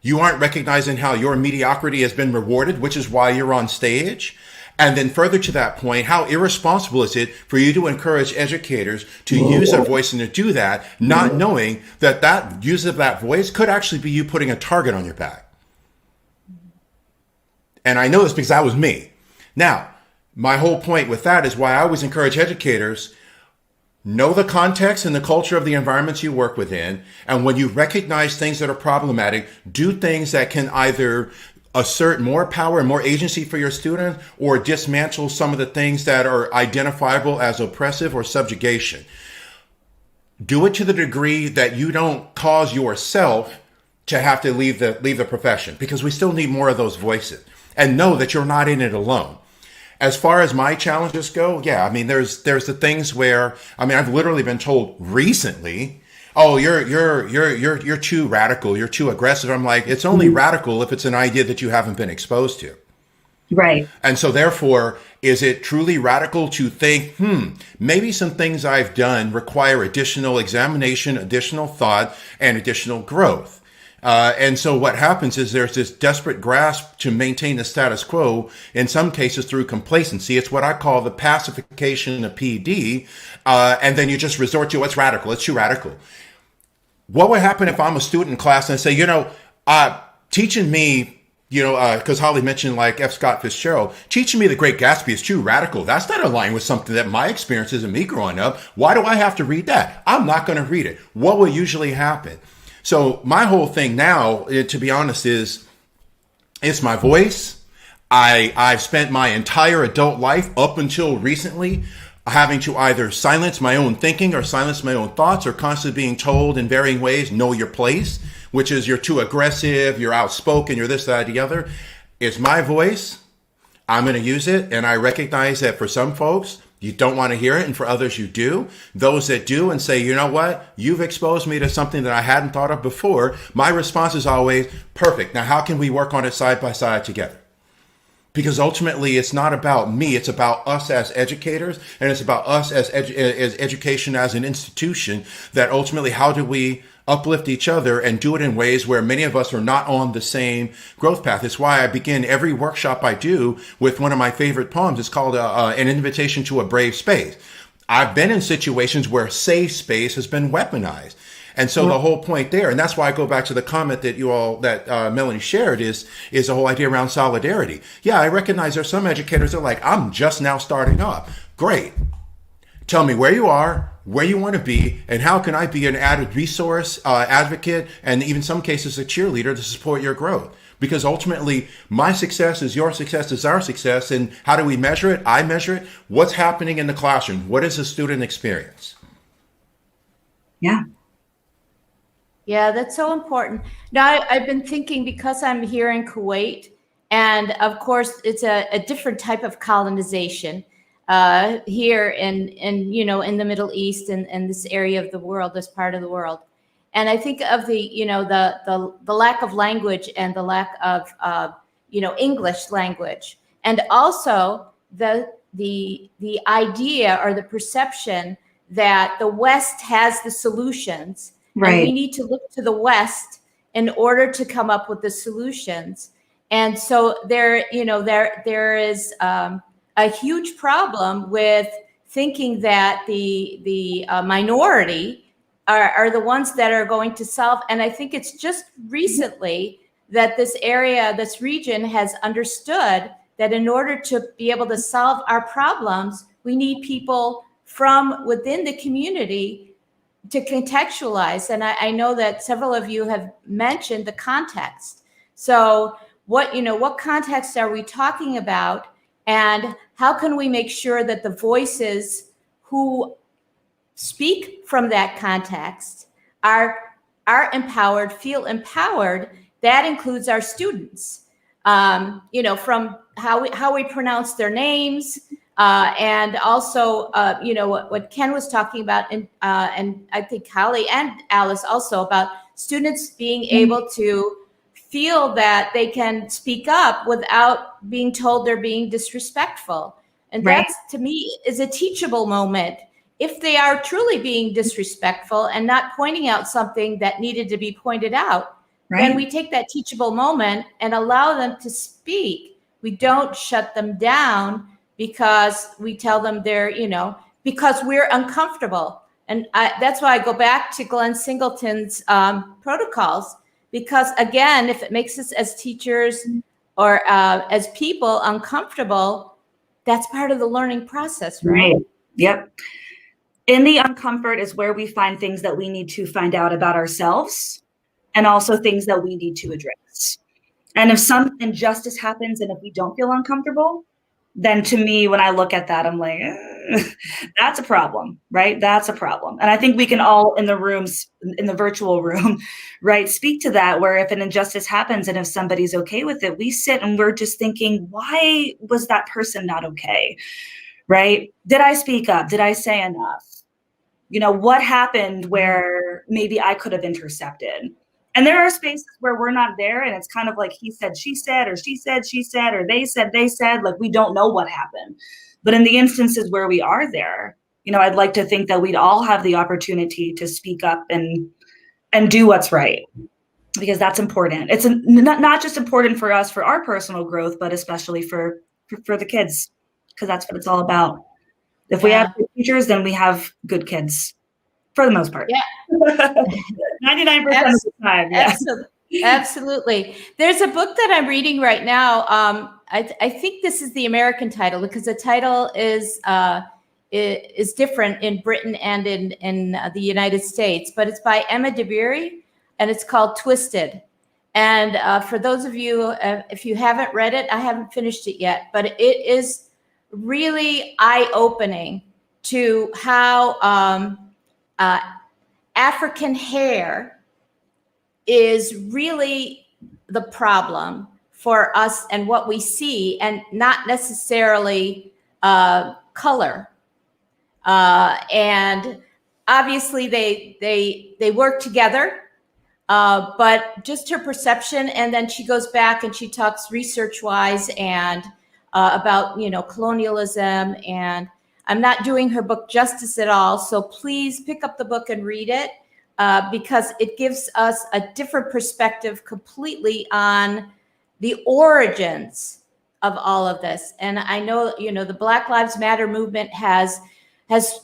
You aren't recognizing how your mediocrity has been rewarded, which is why you're on stage. And then further to that point, how irresponsible is it for you to encourage educators to use their voice and to do that, not knowing that use of that voice could actually be you putting a target on your back. And I know this because that was me. Now, my whole point with that is why I always encourage educators, know the context and the culture of the environments you work within. And when you recognize things that are problematic, do things that can either assert more power and more agency for your student or dismantle some of the things that are identifiable as oppressive or subjugation. Do it to the degree that you don't cause yourself to have to leave the profession, because we still need more of those voices, and know that you're not in it alone. As far as my challenges go, there's the things where, I've literally been told recently, oh, you're too radical, you're too aggressive. I'm like, it's only radical if it's an idea that you haven't been exposed to. Right. And so therefore, is it truly radical to think, maybe some things I've done require additional examination, additional thought, and additional growth? And so what happens is there's this desperate grasp to maintain the status quo, in some cases through complacency. It's what I call the pacification of PD. And then you just resort to what's radical. It's too radical. What would happen if I'm a student in class and I say, teaching me, because Holly mentioned like F. Scott Fitzgerald, teaching me The Great Gatsby is too radical. That's not aligned with something that my experiences and me growing up. Why do I have to read that? I'm not going to read it. What will usually happen? So my whole thing now, to be honest, is it's my voice. I've spent my entire adult life up until recently having to either silence my own thinking or silence my own thoughts, or constantly being told in varying ways, know your place, which is you're too aggressive, you're outspoken, you're this, that, the other. It's my voice. I'm going to use it. And I recognize that for some folks, you don't want to hear it. And for others, you do. Those that do and say, you know what? You've exposed me to something that I hadn't thought of before. My response is always, perfect. Now, how can we work on it side by side together? Because ultimately, it's not about me. It's about us as educators, and it's about us as education as an institution, that ultimately, how do we uplift each other and do it in ways where many of us are not on the same growth path. It's why I begin every workshop I do with one of my favorite poems. It's called An Invitation to a Brave Space. I've been in situations where safe space has been weaponized. And so the whole point there, and that's why I go back to the comment that Melanie shared, is the whole idea around solidarity. Yeah, I recognize there's some educators that are like, I'm just now starting off. Great. Tell me where you are, where you want to be, and how can I be an added resource, advocate, and even some cases a cheerleader to support your growth. Because ultimately, my success is your success is our success. And how do we measure it? I measure it. What's happening in the classroom? What is the student experience? Yeah. Yeah, that's so important. Now, I've been thinking, because I'm here in Kuwait, and of course, it's a different type of colonization here in the Middle East and this area of the world, this part of the world. And I think of the lack of language and the lack of English language, and also the idea or the perception that the West has the solutions. Right. And we need to look to the West in order to come up with the solutions. And so there is a huge problem with thinking that the minority are the ones that are going to solve. And I think it's just recently that this region has understood that in order to be able to solve our problems, we need people from within the community to contextualize, and I know that several of you have mentioned the context. So what context are we talking about, and how can we make sure that the voices who speak from that context are empowered, feel empowered? That includes our students, from how we pronounce their names, and also, what Ken was talking about, and I think Holly and Alice also, about students being able to feel that they can speak up without being told they're being disrespectful. And Right. that's, to me, is a teachable moment. If they are truly being disrespectful and not pointing out something that needed to be pointed out, then we take that teachable moment and allow them to speak. We don't shut them down because we tell them they're, because we're uncomfortable. And that's why I go back to Glenn Singleton's protocols, because again, if it makes us as teachers or as people uncomfortable, that's part of the learning process, right? Yep. In the uncomfort is where we find things that we need to find out about ourselves, and also things that we need to address. And if some injustice happens and if we don't feel uncomfortable, then to me, when I look at that, I'm like, that's a problem, right? That's a problem. And I think we can all in the rooms, in the virtual room, right, speak to that, where if an injustice happens and if somebody's okay with it, we sit and we're just thinking, why was that person not okay, right? Did I speak up? Did I say enough? What happened where maybe I could have intercepted? And there are spaces where we're not there, and it's kind of like he said, she said, or she said, or they said, like we don't know what happened. But in the instances where we are there, I'd like to think that we'd all have the opportunity to speak up and do what's right, because that's important. It's not just important for us, for our personal growth, but especially for the kids, because that's what it's all about. If we have good teachers, then we have good kids, for the most part. Yeah. 99% of the time. Yeah. Absolutely. There's a book that I'm reading right now. I think this is the American title, because the title is different in Britain and in the United States, but it's by Emma DeBerry, and it's called Twisted. And for those of you, if you haven't read it, I haven't finished it yet, but it is really eye-opening to how African hair is really the problem for us and what we see, and not necessarily color. And obviously they work together, but just her perception. And then she goes back and she talks research-wise and about colonialism. And I'm not doing her book justice at all, so please pick up the book and read it, because it gives us a different perspective completely on the origins of all of this. And I know, the Black Lives Matter movement has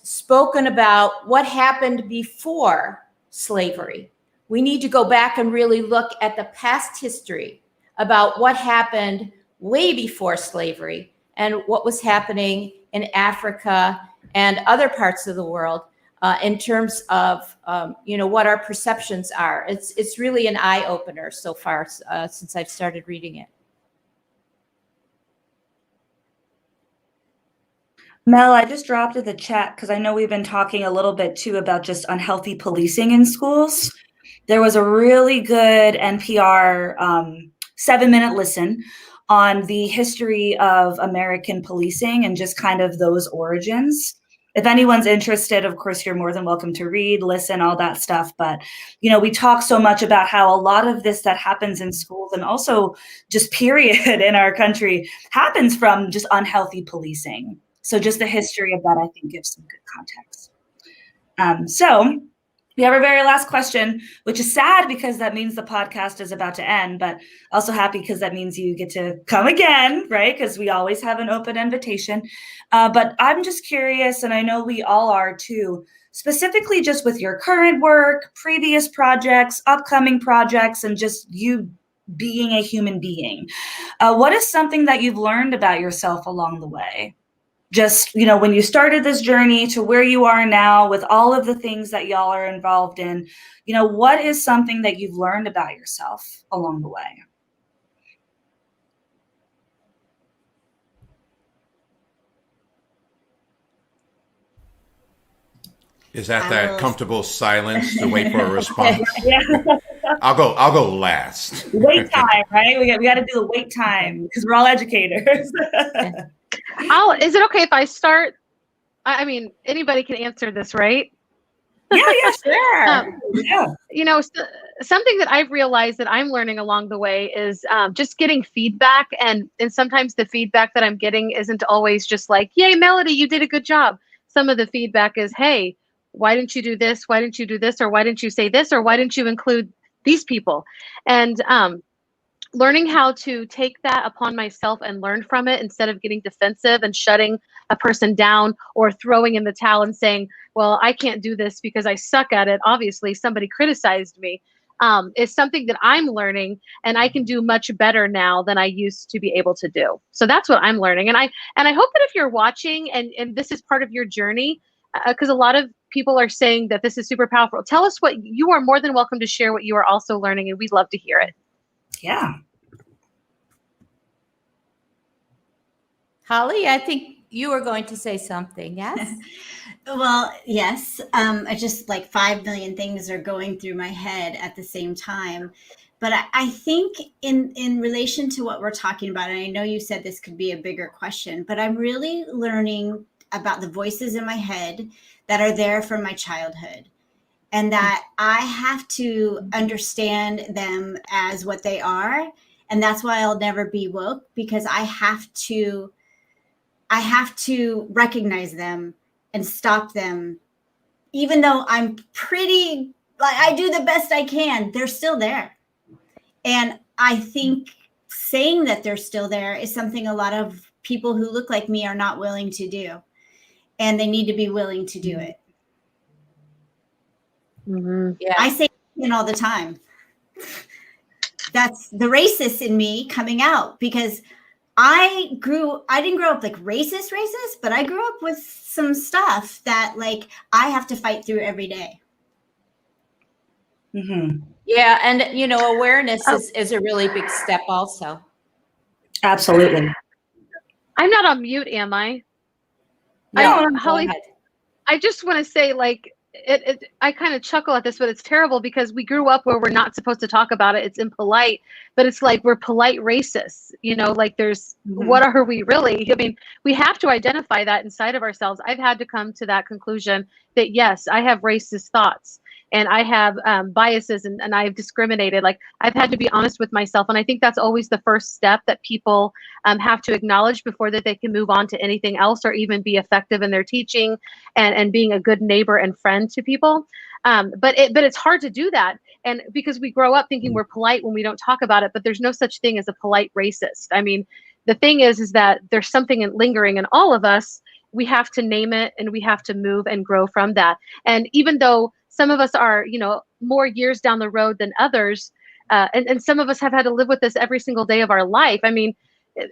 spoken about what happened before slavery. We need to go back and really look at the past history about what happened way before slavery and what was happening in Africa and other parts of the world, in terms of what our perceptions are. It's really an eye opener so far since I've started reading it. Mel, I just dropped in the chat because I know we've been talking a little bit too about just unhealthy policing in schools. There was a really good NPR 7-minute listen on the history of American policing and just kind of those origins. If anyone's interested, of course, you're more than welcome to read, listen, all that stuff. But, we talk so much about how a lot of this that happens in schools and also just period in our country happens from just unhealthy policing. So just the history of that, I think, gives some good context. So we have our very last question, which is sad because that means the podcast is about to end, but also happy because that means you get to come again, right? Because we always have an open invitation. But I'm just curious, and I know we all are too, specifically just with your current work, previous projects, upcoming projects, and just you being a human being. What is something that you've learned about yourself along the way just, when you started this journey to where you are now with all of the things that y'all are involved in, what is something that you've learned about yourself along the way? Is that comfortable silence to wait for a response? Yeah. I'll go last. Wait time, right? We got to do the wait time because we're all educators. Is it okay if I start? I mean, anybody can answer this, right? Yeah, sure. Yeah. Something that I've realized that I'm learning along the way is just getting feedback. And sometimes the feedback that I'm getting isn't always just like, yay, Melody, you did a good job. Some of the feedback is, hey, why didn't you do this? Why didn't you do this? Or why didn't you say this? Or why didn't you include these people? And learning how to take that upon myself and learn from it instead of getting defensive and shutting a person down or throwing in the towel and saying, well, I can't do this because I suck at it. Obviously, somebody criticized me. Is something that I'm learning, and I can do much better now than I used to be able to do. So that's what I'm learning. And I hope that if you're watching and this is part of your journey, because a lot of people are saying that this is super powerful. Tell us what you are more than welcome to share what you are also learning, and we'd love to hear it. Yeah. Holly, I think you were going to say something, yes? Well, yes. I just 5 million things are going through my head at the same time. But I think in relation to what we're talking about, and I know you said this could be a bigger question, but I'm really learning about the voices in my head that are there from my childhood, and that I have to understand them as what they are. And that's why I'll never be woke, because I have to recognize them and stop them. Even though I'm I do the best I can, they're still there. And I think saying that they're still there is something a lot of people who look like me are not willing to do. And they need to be willing to do it. Mm-hmm. Yeah. I say it all the time. That's the racist in me coming out, because I didn't grow up racist, but I grew up with some stuff that I have to fight through every day. Mm-hmm. Yeah. And, awareness is a really big step also. Absolutely. I'm not on mute, am I? No, Holly, I just want to say, I kind of chuckle at this, but it's terrible because we grew up where we're not supposed to talk about it. It's impolite, but it's we're polite racists, there's, what are we really? I mean, we have to identify that inside of ourselves. I've had to come to that conclusion that, yes, I have racist thoughts and I have biases and I've discriminated. I've had to be honest with myself. And I think that's always the first step that people have to acknowledge before that they can move on to anything else or even be effective in their teaching and being a good neighbor and friend to people. But it's hard to do that. And because we grow up thinking we're polite when we don't talk about it, but there's no such thing as a polite racist. I mean, the thing is that there's something lingering in all of us. We have to name it and we have to move and grow from that. And even though some of us are, more years down the road than others, and some of us have had to live with this every single day of our life. I mean,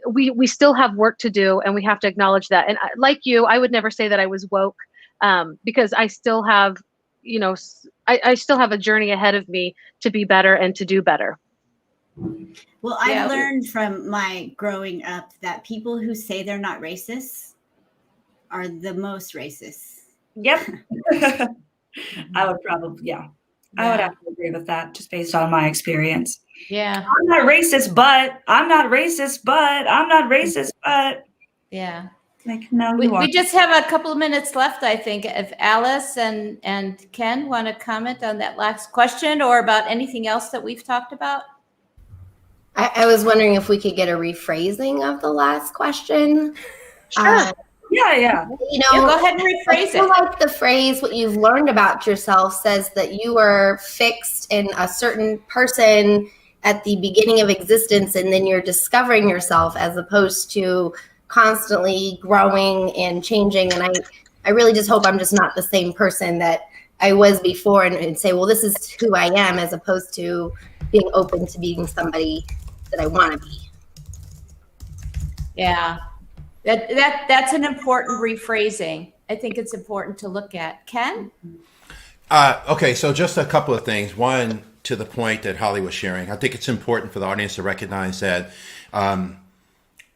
we still have work to do, and we have to acknowledge that. And like you, I would never say that I was woke, because I still have, I still have a journey ahead of me to be better and to do better. Well, I've learned from my growing up that people who say they're not racist are the most racist. Yep. I would probably, I would have to agree with that just based on my experience. Yeah. I'm not racist, but I'm not racist, but I'm not racist, but. Yeah. No, we just have a couple of minutes left, I think. If Alice and Ken want to comment on that last question or about anything else that we've talked about. I was wondering if we could get a rephrasing of the last question. Sure. Yeah. Go ahead and rephrase it. I feel like the phrase, what you've learned about yourself, says that you were fixed in a certain person at the beginning of existence, and then you're discovering yourself as opposed to constantly growing and changing. And I really just hope I'm just not the same person that I was before and say, well, this is who I am, as opposed to being open to being somebody that I want to be. Yeah. That's an important rephrasing. I think it's important to look at. Ken? Okay, so just a couple of things. One, to the point that Holly was sharing, I think it's important for the audience to recognize that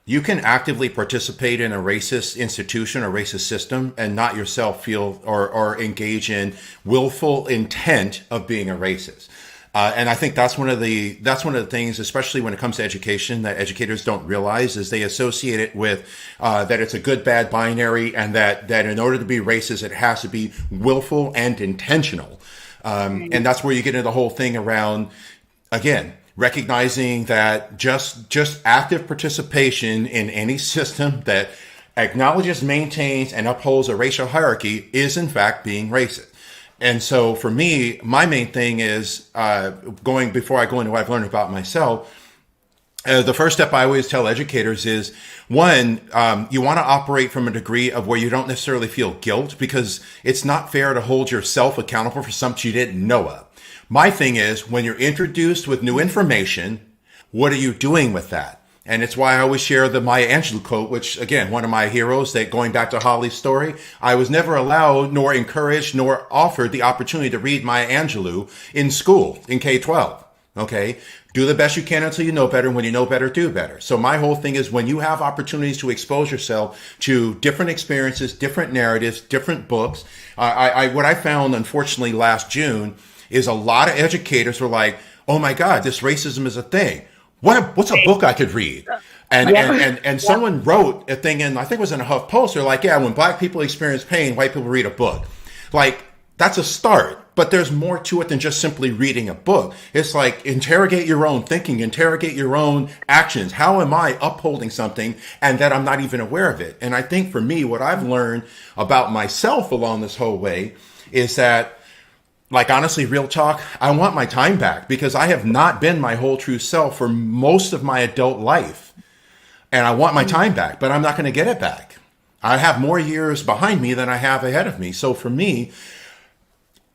you can actively participate in a racist institution or racist system and not yourself feel or engage in willful intent of being a racist. And I think that's one of the things, especially when it comes to education, that educators don't realize is they associate it with that it's a good bad binary, and that in order to be racist, it has to be willful and intentional. And that's where you get into the whole thing around, again, recognizing that just active participation in any system that acknowledges, maintains, and upholds a racial hierarchy is in fact being racist. And so for me, my main thing is before I go into what I've learned about myself, the first step I always tell educators is, one, you want to operate from a degree of where you don't necessarily feel guilt, because it's not fair to hold yourself accountable for something you didn't know of. My thing is, when you're introduced with new information, what are you doing with that? And it's why I always share the Maya Angelou quote, which, again, one of my heroes, that going back to Holly's story, I was never allowed, nor encouraged, nor offered the opportunity to read Maya Angelou in school, in K-12. Okay? Do the best you can until you know better. And when you know better, do better. So my whole thing is, when you have opportunities to expose yourself to different experiences, different narratives, different books, what I found, unfortunately, last June is a lot of educators were like, oh my God, this racism is a thing. What's a book I could read? And someone wrote a thing in, I think it was in a HuffPost, they're like, yeah, when black people experience pain, white people read a book. Like, that's a start, but there's more to it than just simply reading a book. It's like, interrogate your own thinking, interrogate your own actions. How am I upholding something and that I'm not even aware of it? And I think for me, what I've learned about myself along this whole way is that, like, honestly, real talk, I want my time back, because I have not been my whole true self for most of my adult life. And I want my time back, but I'm not going to get it back. I have more years behind me than I have ahead of me. So for me,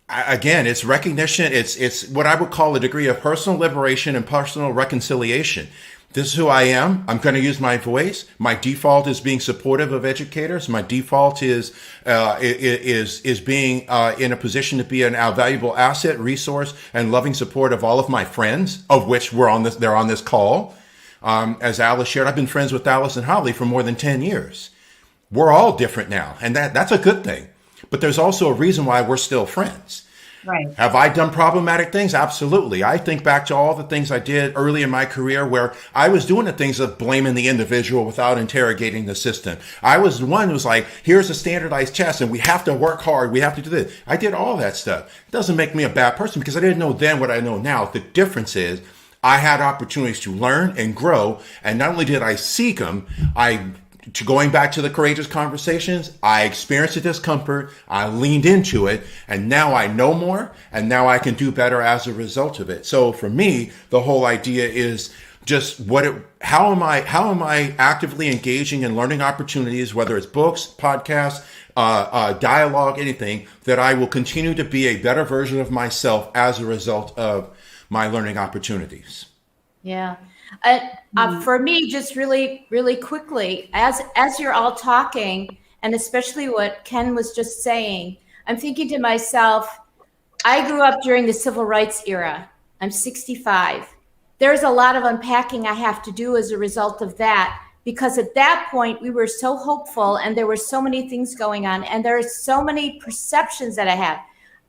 again, it's recognition. It's what I would call a degree of personal liberation and personal reconciliation. This is who I am. I'm going to use my voice. My default is being supportive of educators. My default is being in a position to be an valuable asset, resource, and loving support of all of my friends, of which they're on this call. As Alice shared, I've been friends with Alice and Holly for more than 10 years. We're all different now, and that's a good thing. But there's also a reason why we're still friends. Right. Have I done problematic things? Absolutely. I think back to all the things I did early in my career where I was doing the things of blaming the individual without interrogating the system. I was the one who was like, here's a standardized test and we have to work hard. We have to do this. I did all that stuff. It doesn't make me a bad person, because I didn't know then what I know now. The difference is I had opportunities to learn and grow. And not only did I seek them, going back to the courageous conversations, I experienced the discomfort, I leaned into it, and now I know more, and now I can do better as a result of it. So for me, the whole idea is just how am I actively engaging in learning opportunities, whether it's books, podcasts, dialogue, anything, that I will continue to be a better version of myself as a result of my learning opportunities. Yeah. For me, just really, really quickly, as you're all talking, and especially what Ken was just saying, I'm thinking to myself, I grew up during the civil rights era. I'm 65. There's a lot of unpacking I have to do as a result of that, because at that point we were so hopeful and there were so many things going on and there are so many perceptions that I have.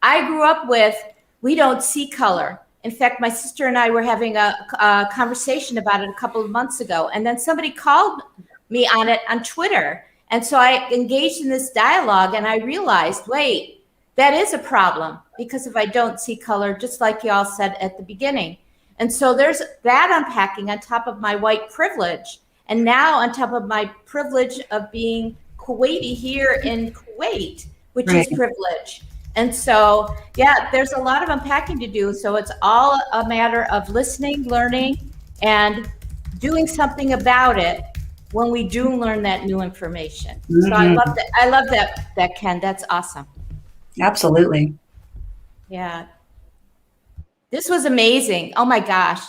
I grew up with, we don't see color. In fact, my sister and I were having a conversation about it a couple of months ago. And then somebody called me on it on Twitter. And so I engaged in this dialogue and I realized, wait, that is a problem, because if I don't see color, just like y'all said at the beginning. And so there's that unpacking on top of my white privilege. And now on top of my privilege of being Kuwaiti here in Kuwait, which is privilege. And so, yeah, there's a lot of unpacking to do. So it's all a matter of listening, learning, and doing something about it when we do learn that new information. Mm-hmm. So I love that, Ken. That's awesome. Absolutely. Yeah. This was amazing. Oh my gosh.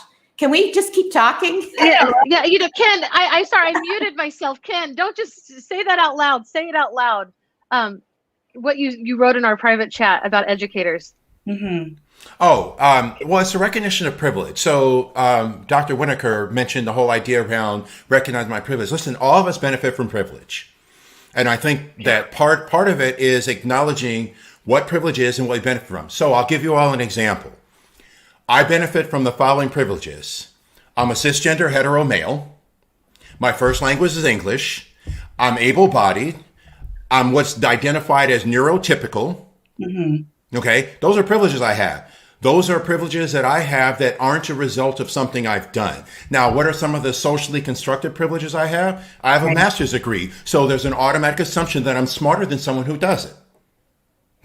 Can we just keep talking? Yeah, Ken, I muted myself. Ken, don't just say that out loud. Say it out loud. What you wrote in our private chat about educators. Mm-hmm. Well, it's a recognition of privilege. So Dr. Winokur mentioned the whole idea around recognizing my privilege. Listen, all of us benefit from privilege. And I think that part of it is acknowledging what privilege is and what we benefit from. So I'll give you all an example. I benefit from the following privileges. I'm a cisgender hetero male. My first language is English. I'm able-bodied. I'm what's identified as neurotypical. Mm-hmm. Okay, those are privileges I have. Those are privileges that I have that aren't a result of something I've done. Now, what are some of the socially constructed privileges I have? I have a master's degree. So there's an automatic assumption that I'm smarter than someone who doesn't.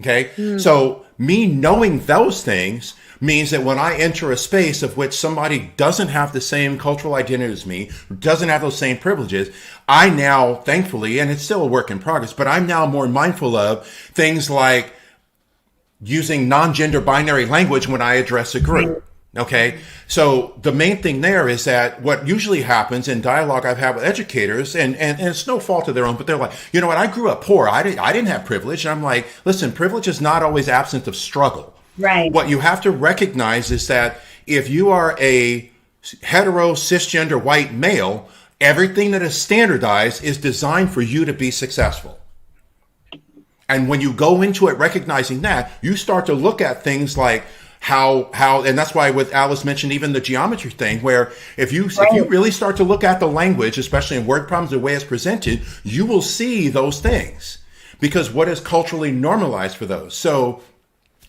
Okay. So me knowing those things means that when I enter a space of which somebody doesn't have the same cultural identity as me, doesn't have those same privileges, I now, thankfully, and it's still a work in progress, but I'm now more mindful of things like using non-gender binary language when I address a group. Okay. So the main thing there is that what usually happens in dialogue I've had with educators, and it's no fault of their own, but they're like, you know what, I grew up poor. I didn't have privilege. And I'm like, listen, privilege is not always absent of struggle. Right. What you have to recognize is that if you are a hetero, cisgender, white male, everything that is standardized is designed for you to be successful. And when you go into it recognizing that, you start to look at things like how, and that's why with Alice mentioned even the geometry thing, where if you really start to look at the language, especially in word problems, the way it's presented, you will see those things because what is culturally normalized for those. So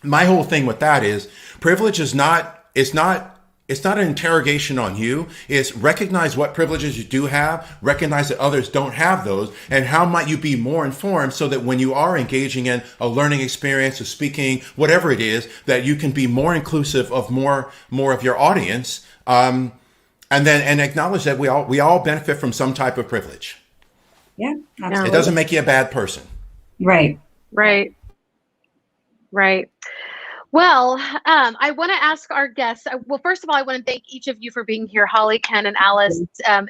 my whole thing with that is privilege is it's not an interrogation on you. It's recognize what privileges you do have, recognize that others don't have those, and how might you be more informed so that when you are engaging in a learning experience, of speaking, whatever it is, that you can be more inclusive of more of your audience, and acknowledge that we all benefit from some type of privilege. Yeah, absolutely. It doesn't make you a bad person. Right. Well, I want to ask our guests. Well, first of all, I want to thank each of you for being here, Holly, Ken, and Alice.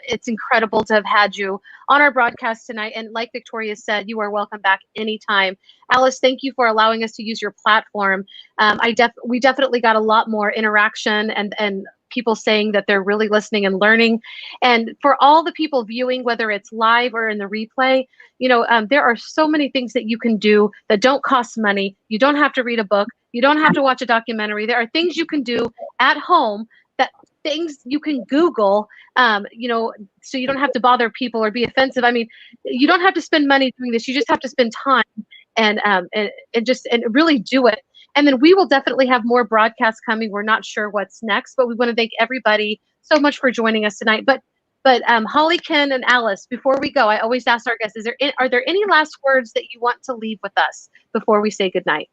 It's incredible to have had you on our broadcast tonight. And like Victoria said, you are welcome back anytime. Alice, thank you for allowing us to use your platform. We definitely got a lot more interaction and people saying that they're really listening and learning. And for all the people viewing, whether it's live or in the replay, there are so many things that you can do that don't cost money. You don't have to read a book. You don't have to watch a documentary. There are things you can do at home, things you can Google, so you don't have to bother people or be offensive. I mean, you don't have to spend money doing this. You just have to spend time and really do it. And then we will definitely have more broadcasts coming. We're not sure what's next, but we want to thank everybody so much for joining us tonight. But Holly, Ken, and Alice, before we go, I always ask our guests, are there any last words that you want to leave with us before we say goodnight?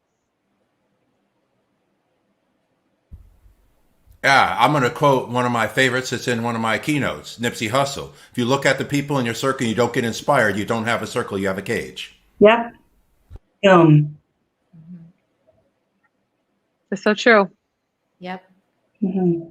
Yeah, I'm going to quote one of my favorites. It's in one of my keynotes, Nipsey Hussle. If you look at the people in your circle and you don't get inspired, you don't have a circle, you have a cage. Yep. That's so true. Yep. Mm-hmm.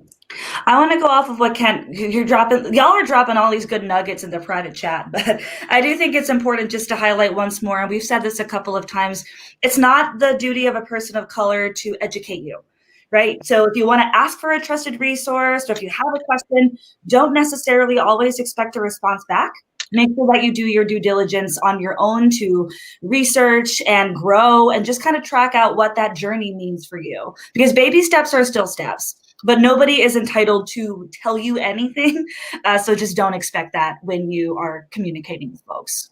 I want to go off of what Ken, y'all are dropping all these good nuggets in the private chat, but I do think it's important just to highlight once more, and we've said this a couple of times, it's not the duty of a person of color to educate you, right? So if you want to ask for a trusted resource, or if you have a question, don't necessarily always expect a response back. Make sure that you do your due diligence on your own to research and grow and just kind of track out what that journey means for you. Because baby steps are still steps, but nobody is entitled to tell you anything. So just don't expect that when you are communicating with folks.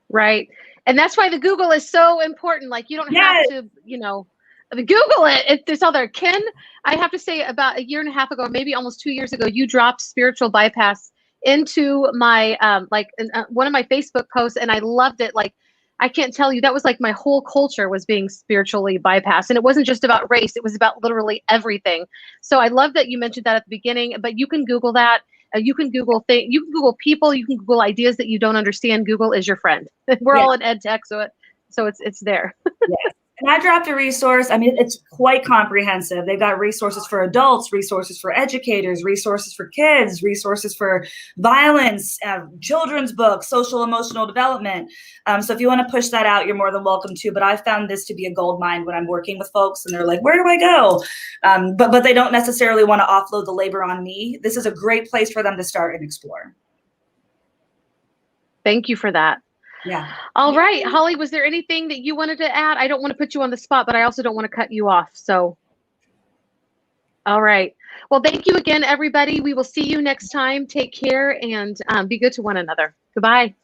Right. And that's why the Google is so important. Like you don't have to, Google it. It's all there. Ken, I have to say about a year and a half ago, maybe almost 2 years ago, you dropped spiritual bypass into my one of my Facebook posts, and I loved it. Like I can't tell you, that was like my whole culture was being spiritually bypassed, and it wasn't just about race; it was about literally everything. So I love that you mentioned that at the beginning. But you can Google that. You can Google things. You can Google people. You can Google ideas that you don't understand. Google is your friend. We're all in EdTech, so it's there. Yes. And I dropped a resource. I mean, it's quite comprehensive. They've got resources for adults, resources for educators, resources for kids, resources for violence, children's books, social emotional development. So if you want to push that out, you're more than welcome to. But I found this to be a gold mine when I'm working with folks and they're like, where do I go? But they don't necessarily want to offload the labor on me. This is a great place for them to start and explore. Thank you for that. Yeah. All right, Holly, was there anything that you wanted to add? I don't want to put you on the spot, but I also don't want to cut you off. So, all right. Well, thank you again, everybody. We will see you next time. Take care and be good to one another. Goodbye.